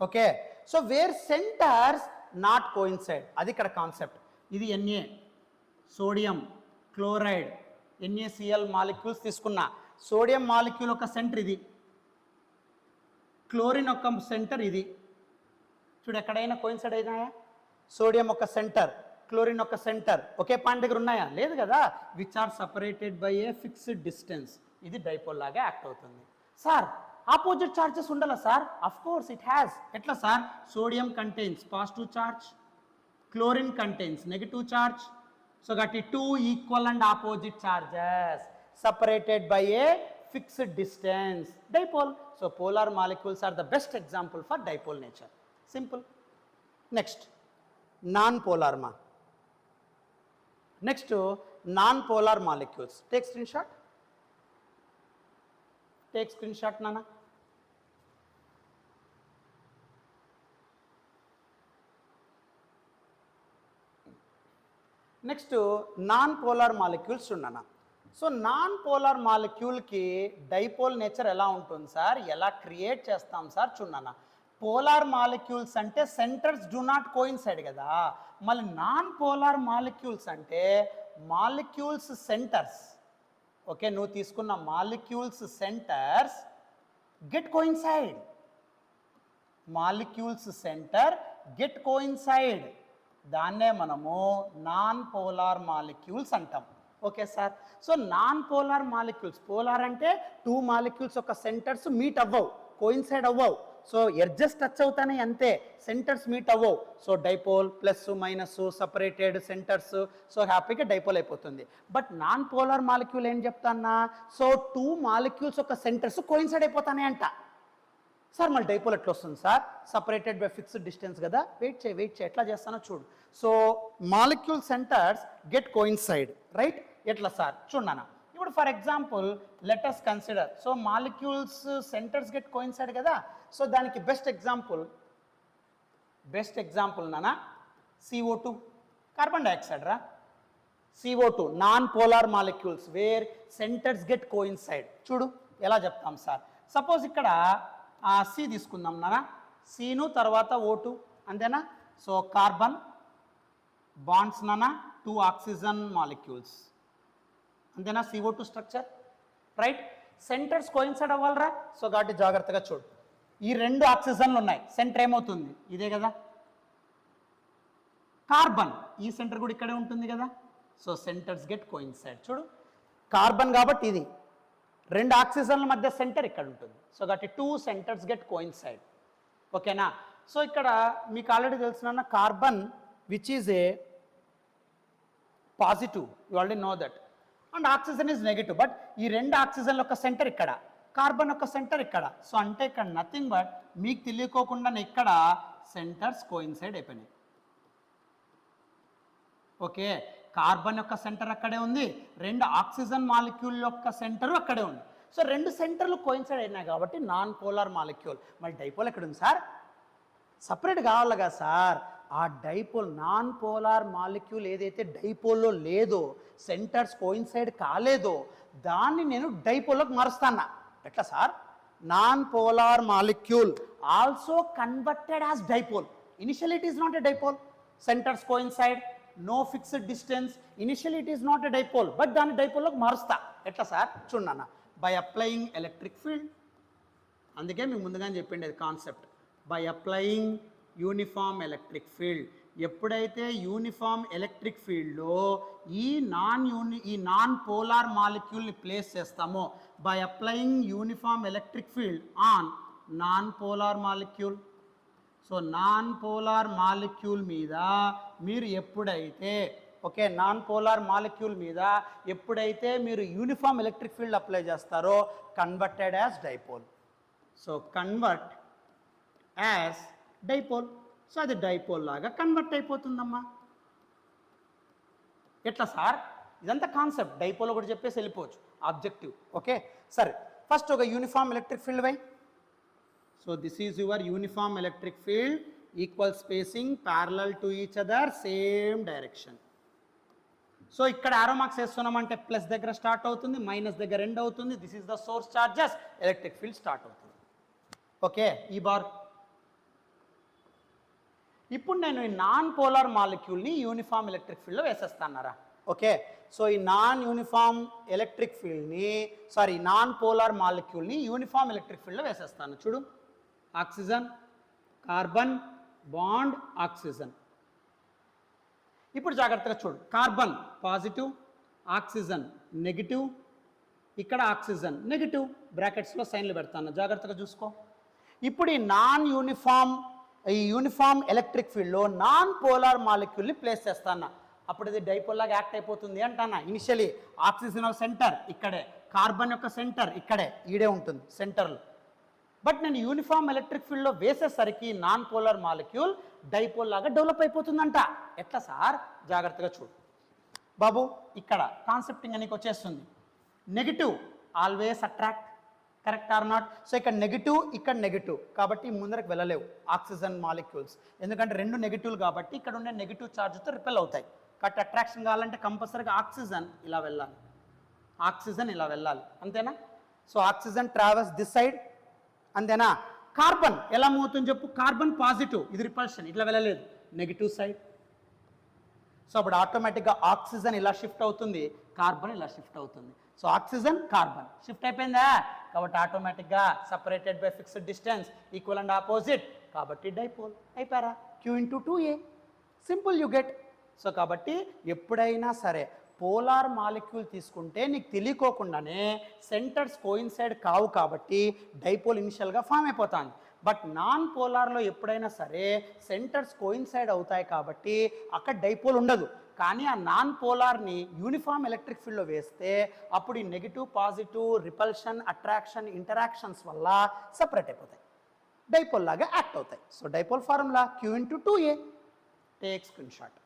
Okay, so where centres not coincide, అది ఇక్కడ concept. ఇది Na, sodium chloride, NaCl molecules తీసుకున్నా. Sodium molecule ఒక centre ఇది, chlorine ఒక centre ఇది. చూడు ఎక్కడైనా కోయిన్సైడ్ అయినాయా? సోడియం ఒక సెంటర్, క్లోరిన్ ఒక సెంటర్ ఒకే పాయింట్ దగ్గర ఉన్నాయా? లేదు కదా. Which are separated by a fixed distance. ఇది డైపోల్ లాగా యాక్ట్ అవుతుంది. సార్ ఆపోజిట్ చార్జెస్ ఉండాలా sir? Of course it has. ఎట్లా sir? Sodium contains positive charge, chlorine contains negative charge. So గట్టి 2 equal and opposite charges separated by a fixed distance, dipole. So polar molecules are the best example for dipole nature. Simple. Next, non-polar next non-polar molecules. Take screenshot. Take screenshot nana. Next non-polar molecules unnana. So non polar మాలిక్యూల్కి dipole nature ఎలా ఉంటుంది sir, ఎలా create చేస్తాం sir చూడన్నా. Polar molecules అంటే centres do not coincide కదా. మళ్ళీ non polar molecules అంటే మాలిక్యూల్స్ సెంటర్స్, ఓకే, నువ్వు తీసుకున్న molecules centres get coincide. Molecules centre get coincide, దాన్నే మనము నాన్ పోలార్ మాలిక్యూల్స్ అంటాం. Okay sir. So non polar molecules, polar అంటే 2 మాలిక్యూల్స్ ఒక సెంటర్స్ మీట్ అవ్వవు, కోయిన్సైడ్ అవ్వవు. సో ఎడ్జెస్ టచ్ అవుతానే అంతే, సెంటర్స్ మీట్ అవ్వవు. So dipole plus minus separated centres, so హ్యాపీగా డైపోల్ అయిపోతుంది. బట్ నాన్ పోలార్ మాలిక్యూల్ ఏం చెప్తానా, సో 2 మాలిక్యూల్స్ ఒక సెంటర్స్ కోయిన్సైడ్ అయిపోతానే అంట. సార్ మళ్ళీ డైపోల్ ఎట్లా వస్తుంది sir? Separated by fixed distance కదా. వెయిట్ చేయి ఎట్లా చేస్తానో చూడు. So molecule centres get coincide, right? ఎట్లా సార్ చూడన్నా. ఇప్పుడు for example let us consider, so molecules centres get coincide కదా. సో దానికి బెస్ట్ ఎగ్జాంపుల్ నానా CO2, కార్బన్ డైఆక్సైడ్ రా. CO2 non polar molecules where centres get coincide. చూడు ఎలా చెప్తాం సార్. సపోజ్ ఇక్కడ C తీసుకుందాం నానా, Cను తర్వాత O2 అంతేనా. సో కార్బన్ బాండ్స్ నానా 2 ఆక్సిజన్ మాలిక్యూల్స్ అంతేనా, CO2 structure, right. Centres coincide అవ్వాలరా, సో కాబట్టి జాగ్రత్తగా చూడు. ఈ 2 ఆక్సిజన్లు ఉన్నాయి, సెంటర్ ఏమవుతుంది, ఇదే కదా కార్బన్, ఈ సెంటర్ కూడా ఇక్కడే ఉంటుంది కదా, సో సెంటర్స్ గెట్ కోయిన్సైడ్. చూడు కార్బన్ కాబట్టి ఇది, 2 ఆక్సిజన్ల మధ్య సెంటర్ ఇక్కడ ఉంటుంది, సో కాబట్టి 2 సెంటర్స్ గెట్ కోయిన్సైడ్. ఓకేనా. సో ఇక్కడ మీకు ఆల్రెడీ తెలుసున్న carbon which is a positive, you already know that, and oxygen is negative. But ఈ 2 ఆక్సిజన్ల యొక్క సెంటర్ ఇక్కడ, కార్బన్ యొక్క సెంటర్ ఇక్కడ, సో అంటే ఇక్కడ నథింగ్ బట్ మీకు తెలియకోకుండానే ఇక్కడ సెంటర్స్ కోయిన్సైడ్ అయిపోయినాయి. ఓకే, కార్బన్ యొక్క సెంటర్ అక్కడే ఉంది, 2 ఆక్సిజన్ మాలిక్యూల్ యొక్క సెంటర్ అక్కడే ఉంది. సో 2 సెంటర్లు కోయిన్సైడ్ అయినాయి కాబట్టి నాన్ పోలార్ మాలిక్యూల్. మరి డైపోల్ ఎక్కడ ఉంది సార్, సపరేట్ కావాలి కదా సార్. ఆ డైపోల్ నాన్ పోలార్ మాలిక్యూల్ ఏదైతే డైపోల్లో లేదో, సెంటర్స్ కోయిన్సైడ్ కాలేదో, దాన్ని నేను డైపోల్లోకి మారుస్తాను. ఎట్లా sir, non polar molecule also converted as dipole. Initial it is not a dipole, centres coincide, no fixed distance, initial it is not a dipole, but దాన్ని డైపోల్లోకి మారుస్తా. ఎట్లా సార్, చూడన్న, బై అప్లయింగ్ ఎలక్ట్రిక్ ఫీల్డ్. అందుకే మీకు ముందుగానే చెప్పిండేది concept, by applying uniform electric field. ఎప్పుడైతే యూనిఫామ్ ఎలక్ట్రిక్ ఫీల్డ్లో ఈ నాన్ పోలార్ మాలిక్యూల్ని ప్లేస్ చేస్తామో, by applying uniform electric field on non polar molecule. So non polar molecule మీద మీరు ఎప్పుడైతే, ఓకే, నాన్ పోలార్ మాలిక్యూల్ మీద ఎప్పుడైతే మీరు యూనిఫామ్ ఎలక్ట్రిక్ ఫీల్డ్ అప్లై చేస్తారో, converted as dipole. So convert as dipole. So అది డైపోల్ లాగా కన్వర్ట్ అయిపోతుందమ్మా. ఎట్లా సార్, ఇదంతా కాన్సెప్ట్, డైపోల్ ఒకటి చెప్పేసి వెళ్ళిపోవచ్చు, ఆబ్జెక్టివ్. ఓకే సరే, ఫస్ట్ ఒక యూనిఫామ్ ఎలక్ట్రిక్ ఫీల్డ్ వై. So this is your uniform electric field, equal spacing, parallel to each other, same direction. So ఇక్కడ ఆరో మార్క్స్ వేస్తున్నామంటే ప్లస్ దగ్గర స్టార్ట్ అవుతుంది, మైనస్ దగ్గర ఎండ్ అవుతుంది. This is the source charges, electric field start అవుతుంది. Okay, ఈ bar. ఇప్పుడు నేను ఈ నాన్ పోలార్ మాలిక్యూల్ని యూనిఫామ్ ఎలక్ట్రిక్ ఫీల్డ్లో వేసేస్తాన్నారా. ఓకే, సో ఈ నాన్ యూనిఫామ్ ఎలక్ట్రిక్ ఫీల్డ్ని, సారీ నాన్ పోలార్ మాలిక్యూల్ని యూనిఫామ్ ఎలక్ట్రిక్ ఫీల్డ్లో వేసేస్తాను. చూడు, ఆక్సిజన్, కార్బన్, బాండ్, ఆక్సిజన్. ఇప్పుడు జాగ్రత్తగా చూడు, కార్బన్ పాజిటివ్, ఆక్సిజన్ నెగిటివ్, ఇక్కడ ఆక్సిజన్ నెగిటివ్, బ్రాకెట్స్లో సైన్లు పెడతాను, జాగ్రత్తగా చూసుకో. ఇప్పుడు ఈ యూనిఫామ్ ఎలక్ట్రిక్ ఫీల్డ్లో నాన్ పోలార్ మాలిక్యూల్ని ప్లేస్ చేస్తాను. అప్పుడు ఇది డైపోల్ లాగా యాక్ట్ అయిపోతుంది అంటానా. ఇనిషియలీ ఆక్సిజన్ యొక్క సెంటర్ ఇక్కడే, కార్బన్ యొక్క సెంటర్ ఇక్కడే, ఈడే ఉంటుంది సెంటర్లో. బట్ నేను యూనిఫామ్ ఎలక్ట్రిక్ ఫీల్డ్లో వేసేసరికి నాన్ పోలార్ మాలిక్యూల్ డైపోల్ లాగా డెవలప్ అయిపోతుందంట. ఎట్లా సార్, జాగ్రత్తగా చూడు బాబు. ఇక్కడ కాన్సెప్టింగ్ నీకు వచ్చేస్తుంది. Negative always attract, correct or not. So ఇక్కడ నెగిటివ్ కాబట్టి ముందరకు వెళ్ళలేవు ఆక్సిజన్ మాలిక్యూల్స్, ఎందుకంటే 2 నెగిటివ్లు కాబట్టి ఇక్కడ ఉండే నెగిటివ్ ఛార్జ్తో రిపెల్ అవుతాయి. కాబట్టి అట్రాక్షన్ కావాలంటే కంపల్సరీగా ఆక్సిజన్ ఇలా వెళ్ళాలి, ఆక్సిజన్ ఇలా వెళ్ళాలి, అంతేనా. So oxygen travels this side, అంతేనా. కార్బన్ ఎలా మూవ్ అవుతుంది చెప్పు, కార్బన్ పాజిటివ్, ఇది రిపల్షన్, ఇట్లా వెళ్ళలేదు, నెగిటివ్ సైడ్. సో అప్పుడు ఆటోమేటిక్గా ఆక్సిజన్ ఇలా షిఫ్ట్ అవుతుంది, కార్బన్ ఇలా షిఫ్ట్ అవుతుంది. సో ఆక్సిజన్ కార్బన్ షిఫ్ట్ అయిపోయిందా, కాబట్టి ఆటోమేటిక్గా separated by fixed distance, equal and opposite, కాబట్టి డైపోల్ అయిపోయారా. Q/2A, simple you get. So కాబట్టి ఎప్పుడైనా సరే పోలార్ మాలిక్యూల్ తీసుకుంటే నీకు తెలియకోకుండానే సెంటర్స్ కోయిన్సైడ్ కావు కాబట్టి డైపోల్ ఇనిషియల్గా ఫామ్ అయిపోతుంది. బట్ నాన్ పోలార్లో ఎప్పుడైనా సరే సెంటర్స్ కోయిన్సైడ్ అవుతాయి కాబట్టి అక్కడ డైపోల్ ఉండదు. కానీ ఆ నాన్ పోలార్ని యూనిఫామ్ ఎలక్ట్రిక్ ఫీల్డ్లో వేస్తే అప్పుడు ఈ negative positive repulsion attraction interactions వల్ల సపరేట్ అయిపోతాయి, డైపోల్ లాగా యాక్ట్ అవుతాయి. So dipole formula Q/2A. Take screen shot.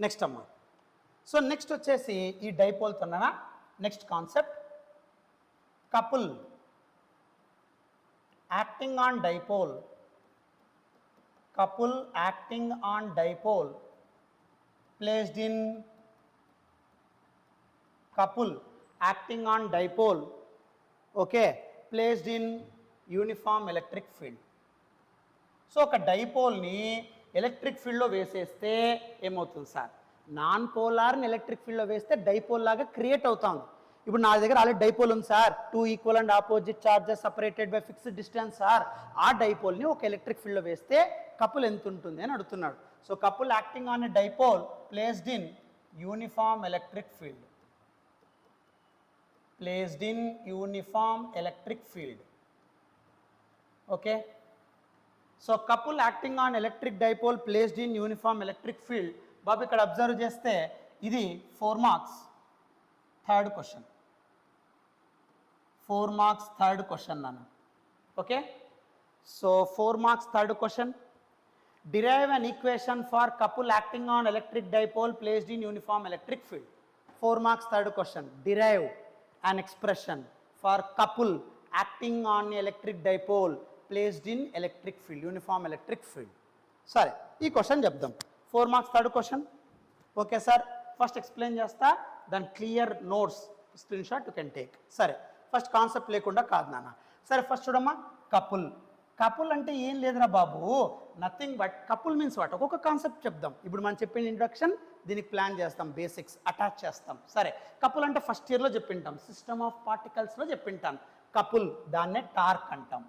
Next అమ్మా, సో నెక్స్ట్ వచ్చేసి ఈ డైపోల్తో next concept couple acting on dipole, couple acting on dipole placed in couple acting on dipole, okay, placed in uniform electric field. So ఒక డైపోల్ని electric ఫీల్డ్లో వేసేస్తే ఏమవుతుంది sir, non పోలార్ని electric ఫీల్డ్లో వేస్తే డైపోల్ లాగా క్రియేట్ అవుతుంది. ఇప్పుడు నా దగ్గర ఆల్రెడీ డైపోల్ ఉంది sir, 2 equal and opposite charges separated by fixed distance sir. ఆ డైపోల్ని ఒక ఎలక్ట్రిక్ ఫీల్డ్లో వేస్తే కపుల్ ఎంత ఉంటుంది అని అడుగుతున్నాడు. So couple acting on a dipole placed in uniform electric field, placed in uniform electric field. Okay, so couple acting on electric dipole placed in uniform electric field. బాబు ఇక్కడ అబ్జర్వ్ చేస్తే ఇది 4 marks third question, 4 marks third question నాన్న. Okay, so 4 marks third question. Derive an equation for couple acting on electric dipole placed in uniform electric field. 4 marks third question. Derive an expression for couple acting on electric dipole placed in electric field, uniform electric field. సరే, ఈ question చెప్దాం. 4 marks third question. Okay sir, first explain చేస్తా, దాని clear notes screen shot you can take. సరే, first concept లేకుండా కాదు నాన్న. సరే, ఫస్ట్ చూడమ్మా, కపుల్. కపుల్ అంటే ఏం లేదురా బాబు, nothing but couple means what, ఒక్కొక్క కాన్సెప్ట్ చెప్దాం. ఇప్పుడు మనం చెప్పిన ఇంట్రొడక్షన్, దీనికి ప్లాన్ చేస్తాం, బేసిక్స్ అటాచ్ చేస్తాం. సరే, కపుల్ అంటే ఫస్ట్ ఇయర్లో చెప్పింటాం, సిస్టమ్ ఆఫ్ పార్టికల్స్లో చెప్పింటాం. కపుల్ దాన్నే టార్క్ అంటాం.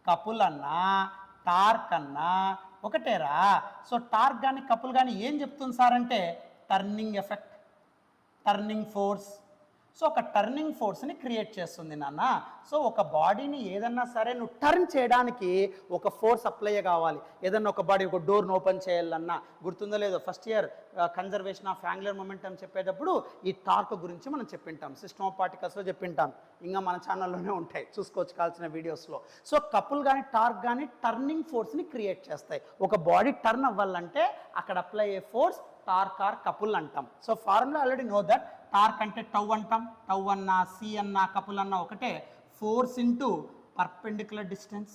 కపుల్ అన్నా టార్క్ అన్నా ఒకటేరా. సో టార్క్ కానీ కపుల్ కానీ ఏం చెప్తుంది సార్ అంటే turning effect, turning force. So ఒక టర్నింగ్ ఫోర్స్ని క్రియేట్ చేస్తుంది నాన్న. సో ఒక బాడీని ఏదన్నా సరే నువ్వు టర్న్ చేయడానికి ఒక ఫోర్స్ అప్లై కావాలి. ఏదన్నా ఒక బాడీ, ఒక డోర్ను ఓపెన్ చేయాలన్నా, గుర్తుందో లేదో first year conservation of angular momentum చెప్పేటప్పుడు ఈ టార్క్ గురించి మనం చెప్పింటాం, సిస్టమ్ ఆఫ్ పార్టికల్స్లో చెప్పింటాం. ఇంకా మన ఛానల్లోనే ఉంటాయి, చూసుకోవచ్చు కావాల్సిన వీడియోస్లో. సో కపుల్ కానీ టార్క్ కానీ టర్నింగ్ ఫోర్స్ని క్రియేట్ చేస్తాయి. ఒక బాడీ టర్న్ అవ్వాలంటే అక్కడ అప్లై అయ్యే ఫోర్స్ టార్క్ ఆర్ కపుల్ అంటాం. So formula already know that. Torque అంటే టౌ అంటాం, టౌ అన్నా సి అన్నా కపుల్ అన్నా ఒకటే. Force into perpendicular distance.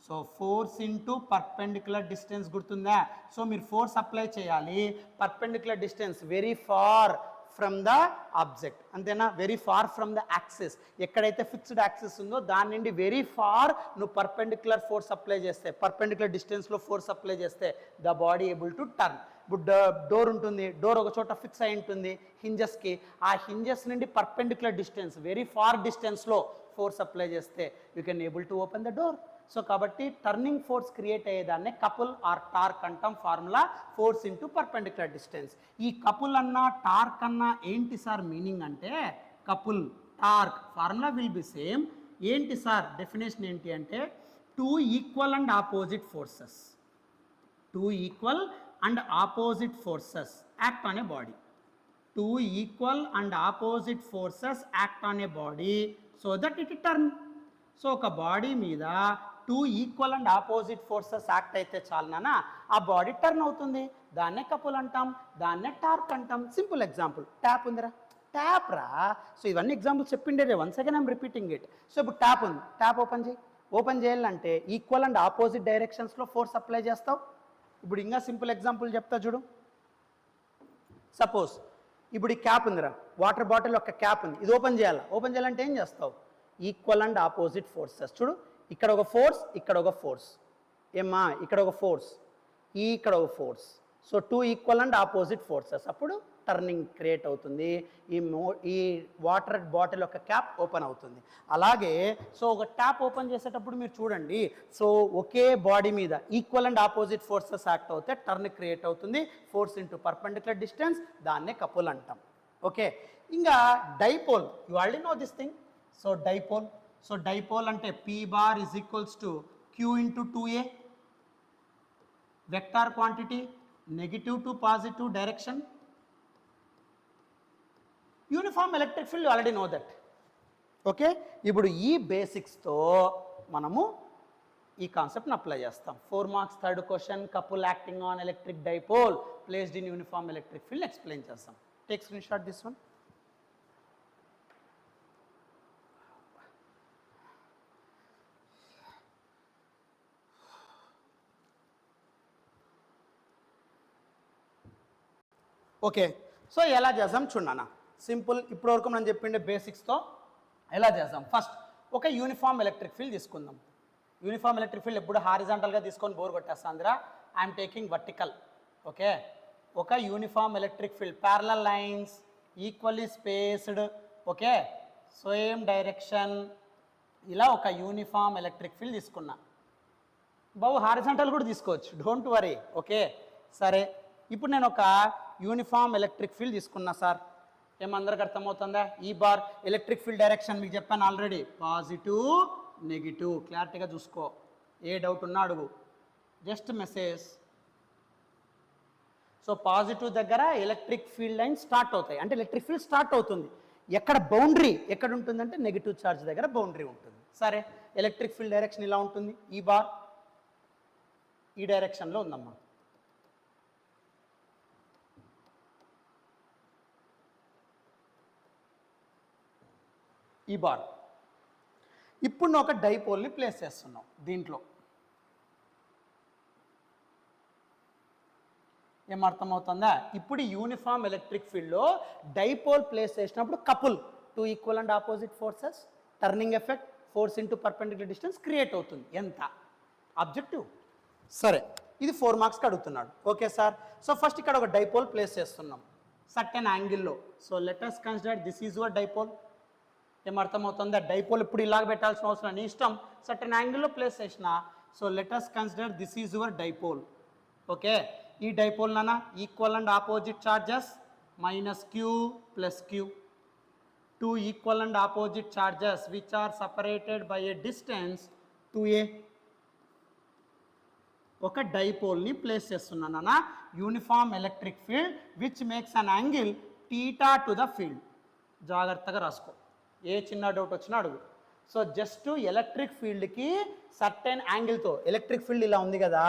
So force into perpendicular distance, గుర్తుందా? సో మీరు ఫోర్స్ అప్లై చేయాలి, perpendicular distance very far from the object, అంతేనా? Very far from the axis, ఎక్కడైతే ఫిక్స్డ్ యాక్సిస్ ఉందో దాని నుండి వెరీ ఫార్ నువ్వు పర్పెండిక్యులర్ ఫోర్స్ అప్లై చేస్తే, పర్పెండిక్యులర్ డిస్టెన్స్లో ఫోర్స్ అప్లై చేస్తే the body able to turn. ఇప్పుడు డోర్ ఉంటుంది, డోర్ ఒక చోట ఫిక్స్ అయి ఉంటుంది హింజెస్కి, ఆ హింజెస్ నుండి పర్పెండిక్యులర్ డిస్టెన్స్ వెరీ ఫార్ డిస్టెన్స్లో ఫోర్స్ అప్లై చేస్తే you can able to open the door. So కాబట్టి టర్నింగ్ ఫోర్స్ క్రియేట్ అయ్యేదాన్ని కపుల్ ఆర్ టార్క్ అంటాం. Formula force into perpendicular distance. ఈ కపుల్ అన్నా టార్క్ అన్నా ఏంటి సార్ మీనింగ్ అంటే, couple torque formula will be same. ఏంటి సార్ డెఫినేషన్ ఏంటి అంటే, 2 equal and opposite forces, 2 equal and opposite forces act on a body. 2 equal and opposite forces act on a body so that it turn. So ఒక body మీద 2 equal and opposite forces act అయితే చాలనా ఆ body turn అవుతుంది. దాన్నే couple అంటాం, దాన్నే torque అంటాం. Simple example, tap ఉందిరా, ట్యాప్ రా. సో ఇవన్నీ ఎగ్జాంపుల్స్ చెప్పిండేదే, once again I'm repeating it. So ఇప్పుడు ట్యాప్ ఉంది, ట్యాప్ ఓపెన్ చేయి. ఓపెన్ చేయాలంటే ఈక్వల్ అండ్ ఆపోజిట్ డైరెక్షన్స్లో ఫోర్స్ అప్లై చేస్తావు. ఇప్పుడు ఇంకా సింపుల్ ఎగ్జాంపుల్ చెప్తా చూడు. సపోజ్ ఇప్పుడు ఈ క్యాప్ ఉందిరా, వాటర్ బాటిల్ ఒక క్యాప్ ఉంది, ఇది ఓపెన్ చేయాలి. ఓపెన్ చేయాలంటే ఏం చేస్తావు? Equal and opposite forces. చూడు, ఇక్కడ ఒక ఫోర్స్, ఇక్కడ ఒక ఫోర్స్, ఏమ్మా ఇక్కడ ఒక ఫోర్స్, ఇక్కడ ఒక force. So 2 equal and opposite forces, అప్పుడు టర్నింగ్ క్రియేట్ అవుతుంది. ఈ వాటర్ బాటిల్ యొక్క క్యాప్ ఓపెన్ అవుతుంది. అలాగే సో ఒక ట్యాప్ ఓపెన్ చేసేటప్పుడు మీరు చూడండి, సో ఒకే బాడీ మీద equal and opposite forces act అవుతే టర్న్ క్రియేట్ అవుతుంది. ఫోర్స్ ఇంటూ పర్పెండిక్యులర్ డిస్టెన్స్, దాన్నే కపుల్ అంటాం. ఓకే, ఇంకా dipole, you already know this thing. So dipole, so dipole అంటే P bar is equals to Q into 2A, vector quantity, negative to positive direction, uniform electric field, already know that. Okay, ఇప్పుడు ఈ బేసిక్స్తో మనము ఈ కాన్సెప్ట్ని apply చేస్తాం. 4 marks third question, couple acting on electric dipole placed in uniform electric field explain చేస్తాం. Take screen shot this one. Okay, so ఎలా చేద్దాం చూడన్నా. సింపుల్. ఇప్పటివరకు మనం చెప్పిండే బేసిక్స్తో ఎలా చేద్దాం. ఫస్ట్ ఒక యూనిఫామ్ ఎలక్ట్రిక్ ఫీల్డ్ తీసుకుందాం. యూనిఫామ్ ఎలక్ట్రిక్ ఫీల్డ్ ఎప్పుడు హారిజాంటల్గా తీసుకొని బోర్ కొట్టేస్తాం. అందులో ఐఎమ్ టేకింగ్ వర్టికల్. ఓకే, ఒక uniform electric field, parallel lines, equally spaced, okay, same direction, ఇలా ఒక యూనిఫామ్ ఎలక్ట్రిక్ ఫీల్డ్ తీసుకున్నా. బాబు హారిజాంటల్ కూడా తీసుకోవచ్చు, డోంట్ వరీ. ఓకే సరే, ఇప్పుడు నేను ఒక యూనిఫామ్ ఎలక్ట్రిక్ ఫీల్డ్ తీసుకున్నా సార్. ఏమందరికి అర్థమవుతుందా? ఈ బార్ ఎలక్ట్రిక్ ఫీల్డ్ డైరెక్షన్ మీకు చెప్పాను ఆల్రెడీ, పాజిటివ్ నెగిటివ్. క్లారిటీగా చూసుకో, ఏ డౌట్ ఉన్నా అడుగు, జస్ట్ మెసేజ్. సో పాజిటివ్ దగ్గర ఎలక్ట్రిక్ ఫీల్డ్ లైన్ స్టార్ట్ అవుతాయి, అంటే ఎలక్ట్రిక్ ఫీల్డ్ స్టార్ట్ అవుతుంది. ఎక్కడ బౌండరీ ఎక్కడ ఉంటుందంటే నెగిటివ్ ఛార్జ్ దగ్గర బౌండరీ ఉంటుంది. సరే, ఎలక్ట్రిక్ ఫీల్డ్ డైరెక్షన్ ఇలా ఉంటుంది. ఈ బార్ ఈ డైరెక్షన్లో ఉందమ్మా. ఈ బార్. ఇప్పుడు ఒక డైపోల్ని ప్లేస్ చేస్తున్నాం దీంట్లో. ఏమర్థమవుతుందా? ఇప్పుడు యూనిఫామ్ ఎలక్ట్రిక్ ఫీల్డ్లో డైపోల్ ప్లేస్ చేసినప్పుడు couple, two equal and opposite forces, turning effect, force into perpendicular distance create అవుతుంది. ఎంత ఆబ్జెక్టివ్. సరే, ఇది 4 మార్క్స్కి అడుగుతున్నాడు. Okay sir. సో ఫస్ట్ ఇక్కడ ఒక డైపోల్ ప్లేస్ చేస్తున్నాం సర్టెన్ యాంగిల్లో. So let us consider this is your dipole. ఏమర్థమవుతుందా? డైపోల్ ఇప్పుడు ఇలాగ పెట్టాల్సిన అవసరం, నీ ఇష్టం. సర్టెన్ యాంగిల్లో ప్లేస్ చేసిన. So let us consider this is your dipole. Okay, ఈ డైపోల్ నానా equal and opposite charges minus q plus q, two equal and opposite charges which are separated by a distance 2a. ఒక డైపోల్ని place చేస్తున్నానన్నా, uniform electric field which makes an angle theta to the field. జాగ్రత్తగా రాసుకో, ఏ చిన్న doubt వచ్చినా అడుగు. So just electric ఫీల్డ్కి సర్టెన్ యాంగిల్తో, ఎలక్ట్రిక్ ఫీల్డ్ ఇలా ఉంది కదా,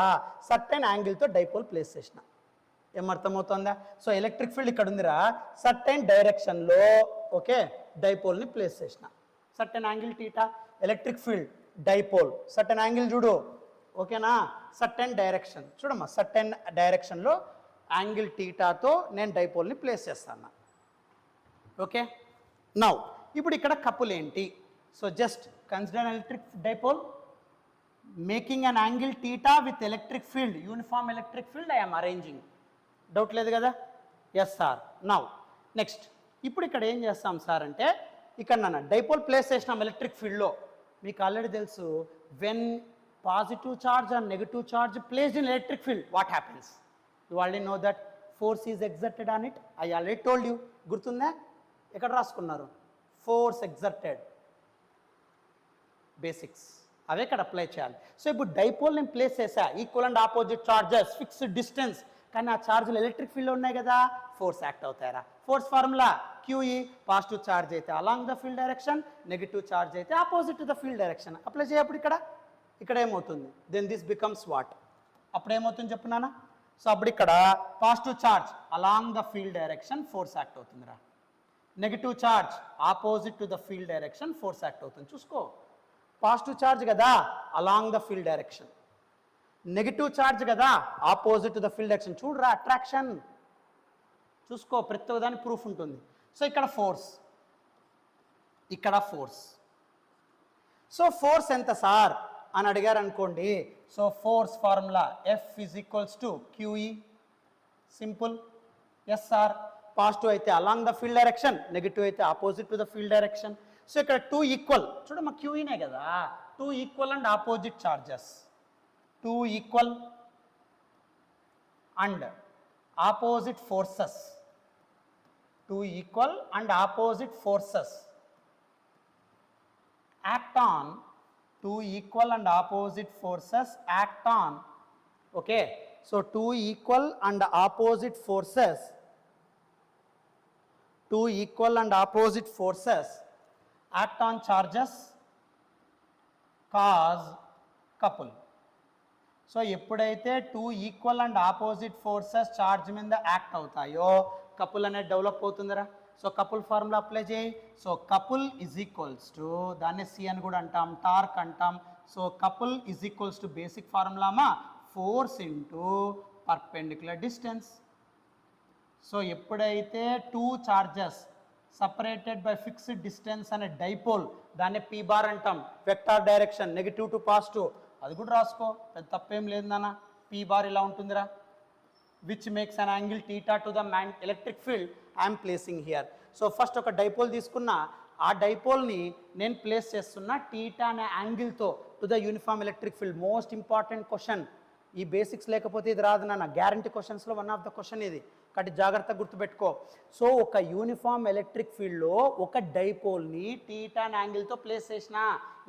సర్టెన్ యాంగిల్తో డైపోల్ ప్లేస్ చేసిన. ఏమర్థమవుతుందా? సో ఎలక్ట్రిక్ ఫీల్డ్ ఇక్కడ ఉందిరా, సర్టెన్ డైరెక్షన్లో ఓకే డైపోల్ని ప్లేస్ చేసిన. Certain angle theta, electric field dipole, certain angle చూడు. ఓకేనా? సర్టెన్ డైరెక్షన్ చూడమ్మా, సర్టెన్ డైరెక్షన్లో యాంగిల్ టీటాతో నేను డైపోల్ని ప్లేస్ చేస్తాను. ఓకే, నౌ ఇప్పుడు ఇక్కడ కపుల్ ఏంటి? So just consider electric dipole making an angle theta with electric field, uniform electric field I'm arranging. Doubt లేదు కదా? Yes sir. నౌ నెక్స్ట్, ఇప్పుడు ఇక్కడ ఏం చేస్తాం సార్ అంటే, ఇక్కడ నన్ను డైపోల్ ప్లేస్ చేసినాం ఎలక్ట్రిక్ ఫీల్డ్లో. మీకు ఆల్రెడీ తెలుసు, when positive charge and negative charge placed in electric field what happens? You already know that force is exerted on it. I already told you. గుర్తుందా? ఎక్కడ రాసుకున్నారు? ఫోర్స్ ఎగ్జర్టెడ్ బేసిక్స్, అవే ఇక్కడ apply చేయాలి. So ఇప్పుడు dipole నేను place చేసా, equal and opposite charges, fixed distance, కానీ ఆ ఛార్జీలు ఎలక్ట్రిక్ ఫీల్డ్లో ఉన్నాయి కదా, ఫోర్స్ యాక్ట్ అవుతాయరా. Force formula QE, positive charge అయితే along the field direction, negative charge అయితే opposite to the field direction. Apply చేయప్పుడు ఇక్కడ ఏమవుతుంది? Then this becomes what? అప్పుడు ఏమవుతుంది చెప్పున్నానా? సో అప్పుడు ఇక్కడ positive charge along the field direction force act అవుతుందిరా, negative charge opposite to the field direction force act అవుతుంది. చూసుకో, పాజిటివ్ ఛార్జ్ కదా along the field direction, negative charge కదా opposite to the field direction. చూడరా attraction, చూసుకో, ప్రతి ఒక్కదానికి proof ఉంటుంది. సో ఇక్కడ ఫోర్స్, ఇక్కడ ఫోర్స్. సో ఫోర్స్ ఎంత సార్ అని అడిగారు అనుకోండి. So force formula F is equals to QE. Simple. Yes sir. Positive అయితే along the field direction, negative అయితే opposite to the field direction. So ఇక్కడ 2 ఈక్వల్, చూడమ్మా QEనే కదా, 2 equal and opposite charges, 2 equal and opposite forces, 2 equal and opposite forces act on, 2 equal and opposite forces act on. Okay, so 2 equal and opposite forces, 2 equal and opposite forces act on charges cause couple. So ఎప్పుడైతే 2 equal and opposite forces charge మీద act అవుతాయో couple అనేది develop అవుతుందిరా. So couple formula apply చేయి. So couple is equals to, దాన్ని C అని కూడా అంటాం, టార్క్ అంటాం. So couple is equals to basic ఫార్ములామా force into perpendicular distance. So ఎప్పుడైతే 2 charges separated by fixed distance అనే డైపోల్, దాన్ని పీ బార్ అంటాం. Vector direction negative to positive, అది కూడా రాసుకో, పెద్ద తప్పేం లేదు నాన్న. పీ బార్ ఇలా ఉంటుందిరా, which makes an angle theta to the electric field I am placing here. So first ఒక డైపోల్ తీసుకున్నా, ఆ డైపోల్ని నేను ప్లేస్ చేస్తున్నా టీటా అనే యాంగిల్తో to the uniform electric field. Most important question, ఈ బేసిక్స్ లేకపోతే ఇది రాదు నాన్న. గ్యారంటీ క్వశ్చన్స్లో వన్ ఆఫ్ ద క్వశ్చన్ ఇది, కాబట్టి జాగ్రత్తగా గుర్తుపెట్టుకో. సో ఒక యూనిఫామ్ ఎలక్ట్రిక్ ఫీల్డ్లో ఒక డైపోల్ని టీటా అనే యాంగిల్తో ప్లేస్ చేసిన,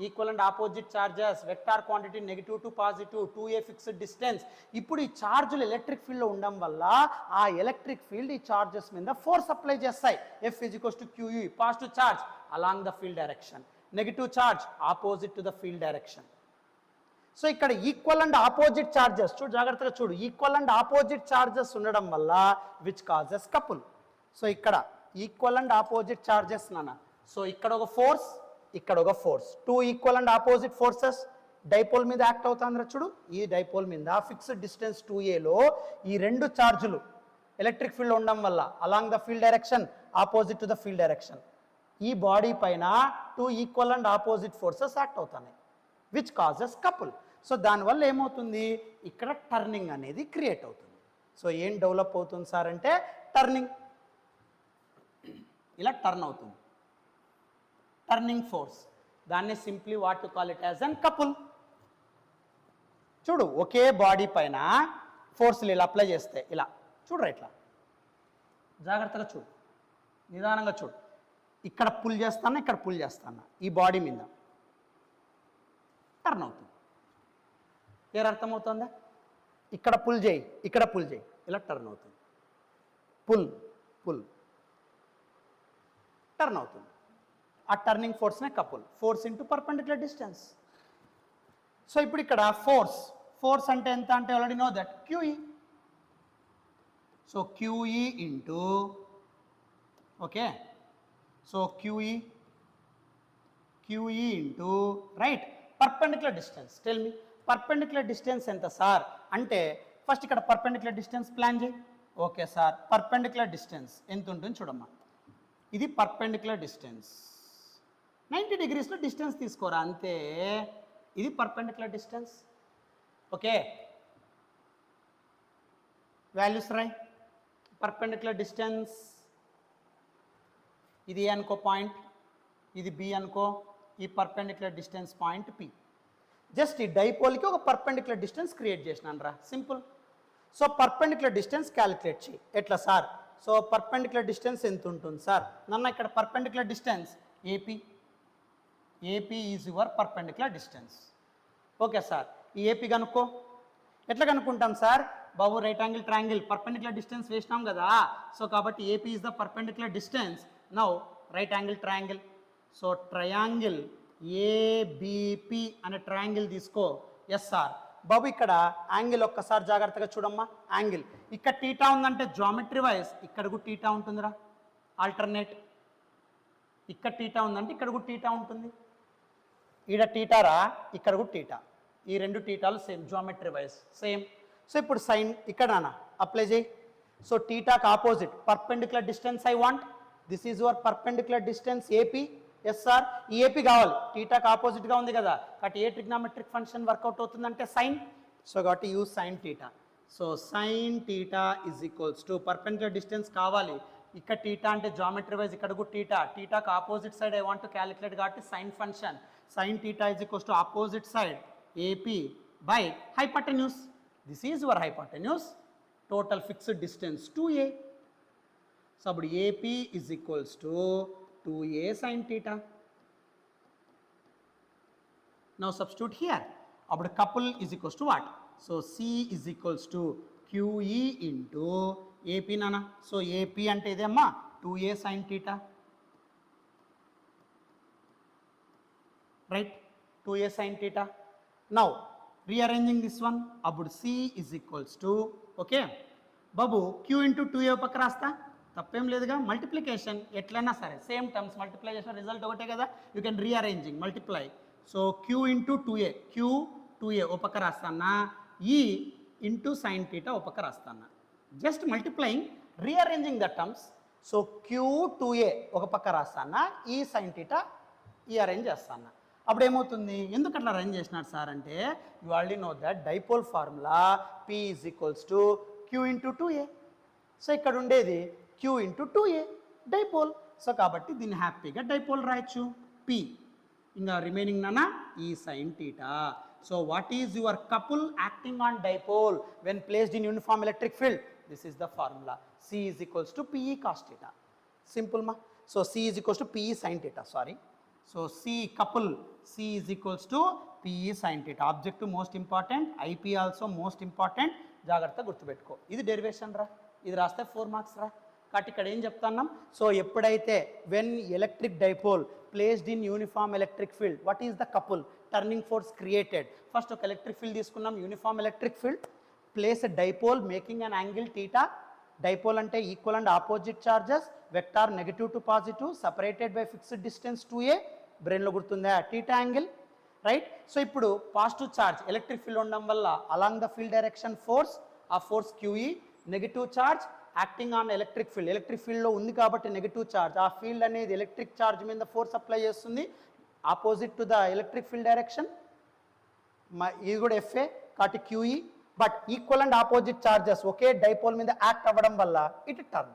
equal and opposite charges, vector quantity negative to positive, 2a fixed distance. ఇప్పుడు ఈ ఛార్జులు ఎలక్ట్రిక్ ఫీల్డ్లో ఉండడం వల్ల ఆ ఎలక్ట్రిక్ ఫీల్డ్ ఈ చార్జెస్ మీద ఫోర్స్ అప్లై చేస్తాయి. F = QE, positive charge along the field direction, negative charge opposite to the field direction. So ఇక్కడ ఈక్వల్ అండ్ ఆపోజిట్ చార్జెస్, చూడు జాగ్రత్తగా చూడు, ఈక్వల్ అండ్ ఆపోజిట్ చార్జెస్ ఉండడం వల్ల విచ్ కాజెస్ కపుల్. సో ఇక్కడ equal and opposite charges నాన్న. So ఇక్కడ ఒక ఫోర్స్, ఇక్కడ ఒక force, 2 equal and opposite forces dipole మీద యాక్ట్ అవుతుందిరా చూడు. ఈ డైపోల్ మీద ఫిక్స్డ్ డిస్టెన్స్ 2aలో ఈ రెండు ఛార్జులు ఎలక్ట్రిక్ ఫీల్డ్ ఉండడం వల్ల along the field direction opposite to the field direction, ఈ బాడీ పైన 2 equal and opposite forces act అవుతున్నాయి, విచ్ కాజెస్ కపుల్. సో దానివల్ల ఏమవుతుంది, ఇక్కడ టర్నింగ్ అనేది క్రియేట్ అవుతుంది. సో ఏం డెవలప్ అవుతుంది సార్ అంటే టర్నింగ్, ఇలా టర్న్ అవుతుంది, టర్నింగ్ ఫోర్స్. దాన్ని simply what to call it as an couple. చూడు ఒకే బాడీ పైన ఫోర్స్లు ఇలా అప్లై చేస్తే ఇలా చూడరా, ఇట్లా జాగ్రత్తగా చూడు, నిదానంగా చూడు. ఇక్కడ పుల్ చేస్తాను, ఇక్కడ పుల్ చేస్తాను, ఈ బాడీ మీద టర్న్ అవుతుంది. ఏం అర్థమవుతుందా? ఇక్కడ పుల్ చేయి, ఇక్కడ పుల్ చేయి, ఇలా టర్న్ అవుతుంది. పుల్ పుల్ టర్న్ అవుతుంది. ఆ టర్నింగ్ ఫోర్స్నే couple, force into perpendicular distance. So ఇప్పుడు ఇక్కడ ఫోర్స్ అంటే ఎంత అంటే already know that QE. So QE into, okay, so QE into right perpendicular distance. Tell me perpendicular distance ఎంత సార్ అంటే, ఫస్ట్ ఇక్కడ పర్పెండిక్యులర్ డిస్టెన్స్ ప్లాన్ చేయి. ఓకే సార్, పర్పెండిక్యులర్ డిస్టెన్స్ ఎంత ఉంటుంది చూడమ్మా. ఇది పర్పెండిక్యులర్ డిస్టెన్స్, 90 డిగ్రీస్లో డిస్టెన్స్ తీసుకోరా అంతే. ఇది పర్పెండిక్యులర్ డిస్టెన్స్. ఓకే, వాల్యూస్ రాయ్. పర్పెండిక్యులర్ డిస్టెన్స్ ఇది A అనుకో పాయింట్, ఇది B అనుకో, ఈ perpendicular distance point P. Just ఈ డైపోల్కి ఒక పర్పెండిక్యులర్ డిస్టెన్స్ క్రియేట్ చేసినాను రా, simple. So perpendicular distance calculate చేయి. ఎట్లా సార్? సో పర్పెండిక్యులర్ డిస్టెన్స్ ఎంత ఉంటుంది సార్? నన్ను ఇక్కడ perpendicular distance AP is your perpendicular distance. Okay sir, ఈ AP కనుక్కో. ఎట్లా కనుక్కుంటాం సార్? బాబు right angle triangle perpendicular distance వేసినాం కదా, సో కాబట్టి AP is the perpendicular distance. Now right angle triangle, so triangle ABP అనే ట్రయాంగిల్ తీసుకో. Yes sir. బాబు ఇక్కడ యాంగిల్ ఒక్కసారి జాగ్రత్తగా చూడమ్మా. యాంగిల్ ఇక్కడ టీటా ఉందంటే జామెట్రీ వైజ్ ఇక్కడ కూడా టీటా ఉంటుందిరా, ఆల్టర్నేట్. ఇక్కడ టీటా ఉందంటే ఇక్కడ కూడా టీటా ఉంటుంది. ఈడ టీటారా, ఇక్కడ కూడా టీటా. ఈ రెండు టీటాలు same, geometry wise same. So ఇప్పుడు సైన్ ఇక్కడ అప్లై చేయి. సో టీటాకి opposite perpendicular distance I want, this is your perpendicular distance AP. Yes sir, ఈ AP కావాలి, టీటాకి ఆపోజిట్గా ఉంది కదా, కాబట్టి ఏ ట్రిగ్నామెట్రిక్ ఫంక్షన్ వర్కౌట్ అవుతుందంటే సైన్. సో కాబట్టి use sine theta. So sine theta is equals to perpendicular distance కావాలి. ఇక్కడ టీటా అంటే జామెట్రీ వైజ్ ఇక్కడ కూడా టీటాకి opposite side I want to calculate కాబట్టి sine function. Sign theta is equals to opposite side AP by hypotenuse. This is your hypotenuse, total fixed distance 2a. So అప్పుడు AP is equals to 2a sin theta. Now substitute here. అప్పుడు couple is equals to what? So C is equals to QE into AP నానా. So AP అంటే ఇదేమ్మా 2a sin theta. Right? 2a sin theta. Now rearranging this one. అప్పుడు C is equals to, okay, Babu Q into 2a పక్క రాస్తా, తప్పేం లేదుగా. Multiplication ఎట్లయినా సరే same terms, multiply చేసిన రిజల్ట్ ఒకటే కదా. You can rearranging multiply. So Q into 2a ఓ పక్క రాస్తానా, E ఇంటూ సైన్ టీటా ఓ పక్క రాస్తానా. Just multiplying, rearranging the terms. So Q2A ఒక పక్క రాస్తానా, ఈ సైన్ థీటా ఈ అరేంజ్ చేస్తాను. అప్పుడు ఏమవుతుంది, ఎందుకు అట్లా అరేంజ్ చేసినారు సార్ అంటే, you already know that dipole formula P = Q × 2A. So ఇక్కడ ఉండేది Q × 2A డైపోల్. సో కాబట్టి దీన్ని హ్యాపీగా డైపోల్ రాయొచ్చు P. ఇంకా రిమైనింగ్ నానా ఈ sine theta. So what is your couple acting on dipole when placed in uniform electric field? This is the formula. C = PE cos theta. Simple మా. So C = PE sin theta. Sorry. So C couple C = PE sin theta. Objective most important, IP also most important. జాగ్రత్తగా గుర్తుపెట్టుకో. ఇది derivation రా, ఇది రాస్తే 4 marks రా. కాబట్టి ఇక్కడ ఏం చెప్తున్నాం, సో ఎప్పుడైతే when electric dipole placed in uniform electric field, what is the couple turning force created? First ఒక ఎలక్ట్రిక్ ఫీల్డ్ తీసుకున్నాం, uniform electric field, place a dipole making an angle theta. Dipole అంటే equal and opposite charges, vector negative to positive, separated by fixed distance 2A. బ్రెయిన్లో గుర్తుందా theta angle, right? So ఇప్పుడు positive charge electric field ఉండడం వల్ల along the field direction force, ఆ force QE. Negative charge acting on electric ఫీల్డ్లో ఉంది కాబట్టి negative charge, ఆ ఫీల్డ్ అనేది ఎలక్ట్రిక్ చార్జ్ మీద ఫోర్స్ అప్లై చేస్తుంది opposite to the electric field direction. ఇది కూడా FA కాబట్టి QE. But equal and opposite charges ఒకే డైపోల్ మీద యాక్ట్ అవ్వడం వల్ల it turn.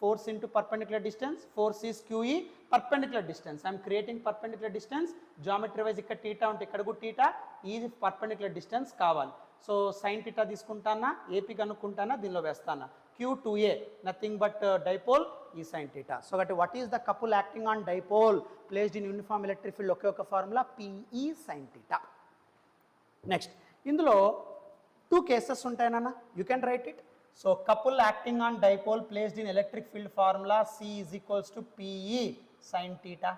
Force into perpendicular distance, force is QE, perpendicular distance. I'm creating perpendicular distance. Geometry wise ఇక్కడ theta ఉంటే ఇక్కడ కూడా థీటా, ఈజ్ పర్పెండిక్యులర్ డిస్టెన్స్ కావాలి. సో సైన్ థీటా తీసుకుంటానా, AP కనుక్కుంటానా, దీనిలో వేస్తానా. Q2A nothing but dipole E sine theta. So కాబట్టి what is the couple acting on dipole placed in uniform electric field? ఒకే ఒక formula PE sin theta. Next ఇందులో 2 cases ఉంటాయి నాన్న, you can write it. So couple acting on dipole placed in electric field formula C = PE sin theta.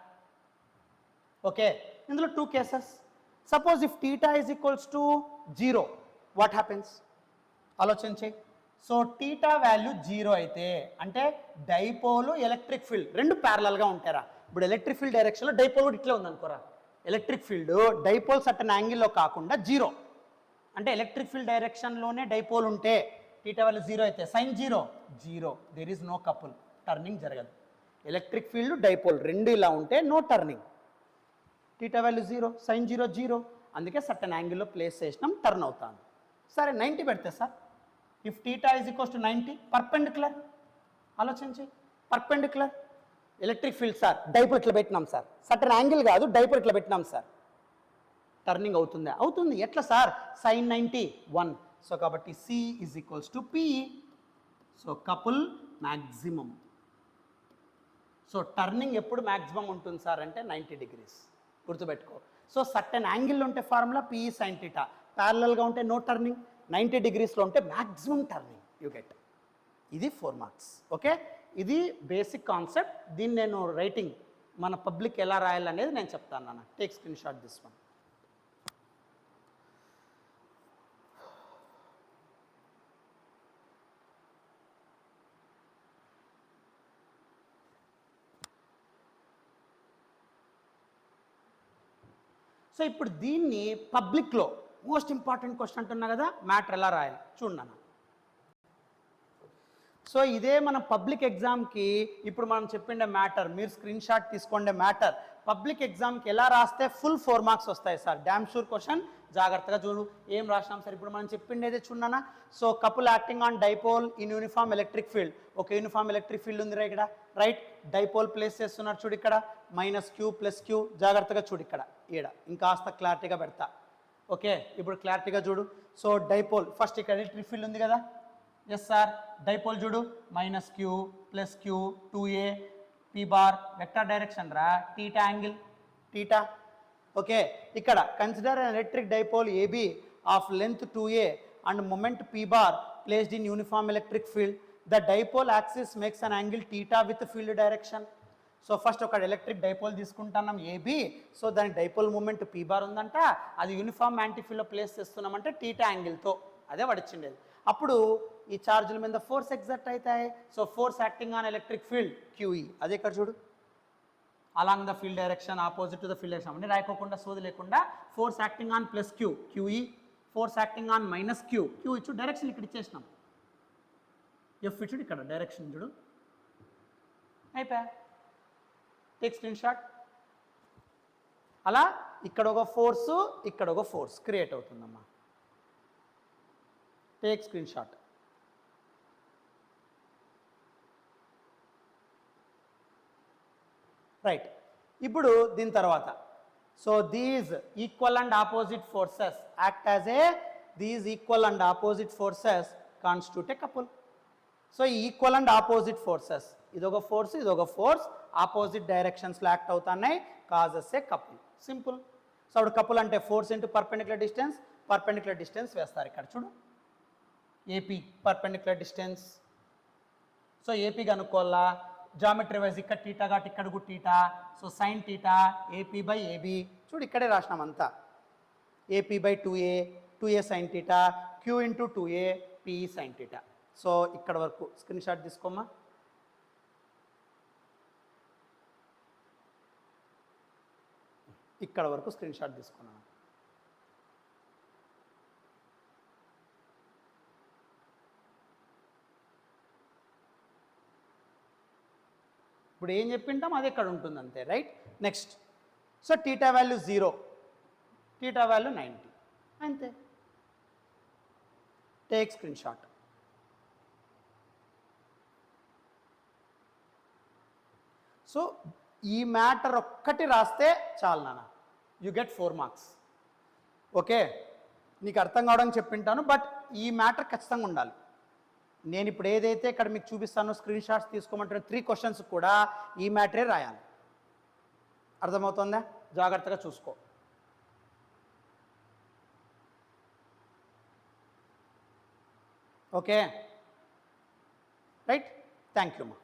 Okay, ఇందులో 2 cases. Suppose if theta = 0, what happens? ఆలోచించే. So theta value 0 అయితే అంటే డైపోలు electric field రెండు ప్యారలల్గా ఉంటారా. ఇప్పుడు ఎలక్ట్రిక్ ఫీల్డ్ డైరెక్షన్లో dipole కూడా ఇట్లా ఉందనుకోరా, ఎలక్ట్రిక్ ఫీల్డ్ డైపోల్ సర్టన్ యాంగిల్లో కాకుండా 0 అంటే ఎలక్ట్రిక్ ఫీల్డ్ డైరెక్షన్లోనే డైపోల్ ఉంటే థీటా వాల్యూ 0 అయితే sine 0, there is no couple, turning జరగదు. ఎలక్ట్రిక్ ఫీల్డ్ డైపోల్ రెండు ఇలా ఉంటే no turning. Theta value 0, sine 0, అందుకే సర్టన్ యాంగిల్లో ప్లేస్ చేసినాం, టర్న్ అవుతాను. సరే 90 పెడితే సార్, ఇఫ్ థీటా = 90, పర్పెండిక్యులర్. ఆలోచించి, perpendicular electric field sir, dipole ఇట్లా పెట్టినాం సార్, సర్టన్ యాంగిల్ కాదు డైపోల్ ఇట్లా పెట్టినాం సార్, టర్నింగ్ అవుతుందా? అవుతుంది. ఎట్లా సార్? సైన్ 91. సో కాబట్టి C = PE. So couple maximum. So turning ఎప్పుడు మ్యాక్సిమం ఉంటుంది సార్ అంటే 90 degrees. గుర్తుపెట్టుకో. సో సర్టెన్ యాంగిల్లో ఉంటే ఫార్ములా PE sin theta, ప్యారలల్గా ఉంటే నో టర్నింగ్, 90 degreesలో ఉంటే మ్యాక్సిమం టర్నింగ్ యూ గెట్. ఇది 4 మార్క్స్. ఓకే, ఇది బేసిక్ కాన్సెప్ట్. దీన్ని నేను రైటింగ్ మన పబ్లిక్ ఎలా రాయాలనేది నేను చెప్తాను నాన్న. Take screen shot this one. So ఇప్పుడు దీన్ని పబ్లిక్లో మోస్ట్ ఇంపార్టెంట్ క్వశ్చన్ అంటున్నా కదా, మ్యాటర్ ఎలా రాయాలి చూడన్నా. సో ఇదే మన పబ్లిక్ ఎగ్జామ్కి ఇప్పుడు మనం చెప్పిండే మ్యాటర్, మీరు స్క్రీన్ షాట్ తీసుకోండి మ్యాటర్. పబ్లిక్ ఎగ్జామ్కి ఎలా రాస్తే ఫుల్ 4 మార్క్స్ వస్తాయి సార్, డ్యామ్ షూర్ క్వశ్చన్. జాగ్రత్తగా చూడు ఏం రాసినాం సార్. ఇప్పుడు మనం చెప్పిండేదే చూడన్నా. So couple acting on dipole in uniform electric field. ఒక యూనిఫామ్ ఎలక్ట్రిక్ ఫీల్డ్ ఉంది ఇక్కడ, రైట్? డైపోల్ ప్లేస్ చేస్తున్నారు చూడు ఇక్కడ, -Q + Q. జాగ్రత్తగా చూడు ఇక్కడ, ఇంకాస్త క్లారిటీగా పెడతా. ఓకే, ఇప్పుడు క్లారిటీగా చూడు. సో డైపోల్ ఫస్ట్ ఇక్కడ ఎలక్ట్రిక్ ఫీల్డ్ ఉంది కదా, ఎస్ సార్. డైపోల్ చూడు, -Q + Q 2A P bar, vector direction రా, థీటా యాంగిల్ థీటా. ఓకే, ఇక్కడ consider an electric dipole AB of length 2A and moment P bar placed in uniform electric field. The dipole axis makes an angle theta with field direction. So first ఒక electric dipole తీసుకుంటున్నాం AB. So దానికి dipole moment P bar ఉందంట, అది uniform యాంటీఫీల్డ్లో place చేస్తున్నామంటే theta యాంగిల్తో, అదే పడిచిండేది. అప్పుడు ఈ ఛార్జీల మీద ఫోర్స్ ఎగ్జర్ట్ అవుతాయి. So force acting on electric field QE, అదే ఇక్కడ చూడు, along the field direction opposite to the field direction అన్నీ రాయకోకుండా సోది లేకుండా. Force acting on +Q QE, force acting on -Q ఇచ్చు డైరెక్షన్ ఇక్కడ ఇచ్చేసినాం. F ఇచ్చుడు ఇక్కడ డైరెక్షన్ చూడు, అయిపోయా, టేక్ స్క్రీన్ షాట్. అలా ఇక్కడ ఒక ఫోర్సు ఇక్కడ ఒక ఫోర్స్ క్రియేట్ అవుతుందమ్మా. Take screen shot. రైట్, ఇప్పుడు దీని తర్వాత so these equal and opposite forces act as a these equal and opposite forces constitute a couple. So ఈ ఈక్వల్ అండ్ ఆపోజిట్ ఫోర్సెస్, ఇదొక ఫోర్స్ ఇదొక ఫోర్స్ ఆపోజిట్ డైరెక్షన్స్లో act అవుతున్నాయి, causes a couple. Simple. So అప్పుడు couple అంటే force into perpendicular distance వేస్తారు. ఇక్కడ చూడు AP perpendicular distance. So AP కనుక్కోవాలా, జామెట్రీ వైజ్ ఇక్కడ టీటా కాబట్టి ఇక్కడ కూడా theta, so sine theta AP by AB. చూడు ఇక్కడే రాసినాం అంతా, AP by 2a sine theta, q into 2a PE sine theta. So ఇక్కడ వరకు స్క్రీన్ షాట్ తీసుకోమ్మా. ఇక్కడ వరకు స్క్రీన్ షాట్ తీసుకున్నాను. ఇప్పుడు ఏం చెప్పింటాం అది ఇక్కడ ఉంటుంది అంతే, right. Next so theta value 0, theta value 90 అంతే. Take screen shot. సో ఈ మ్యాటర్ ఒక్కటి రాస్తే చాలు నాన్న, యు గెట్ 4 మార్క్స్. ఓకే, నీకు అర్థం కావడానికి చెప్పింటాను, బట్ ఈ మ్యాటర్ ఖచ్చితంగా ఉండాలి. నేను ఇప్పుడు ఏదైతే ఇక్కడ మీకు చూపిస్తానో స్క్రీన్ షాట్స్ తీసుకోమంటున్న 3 క్వశ్చన్స్ కూడా ఈ మ్యాటరే రాయాలి. అర్థమవుతుందా? జాగ్రత్తగా చూసుకో. ఓకే రైట్, థ్యాంక్ యూ మా.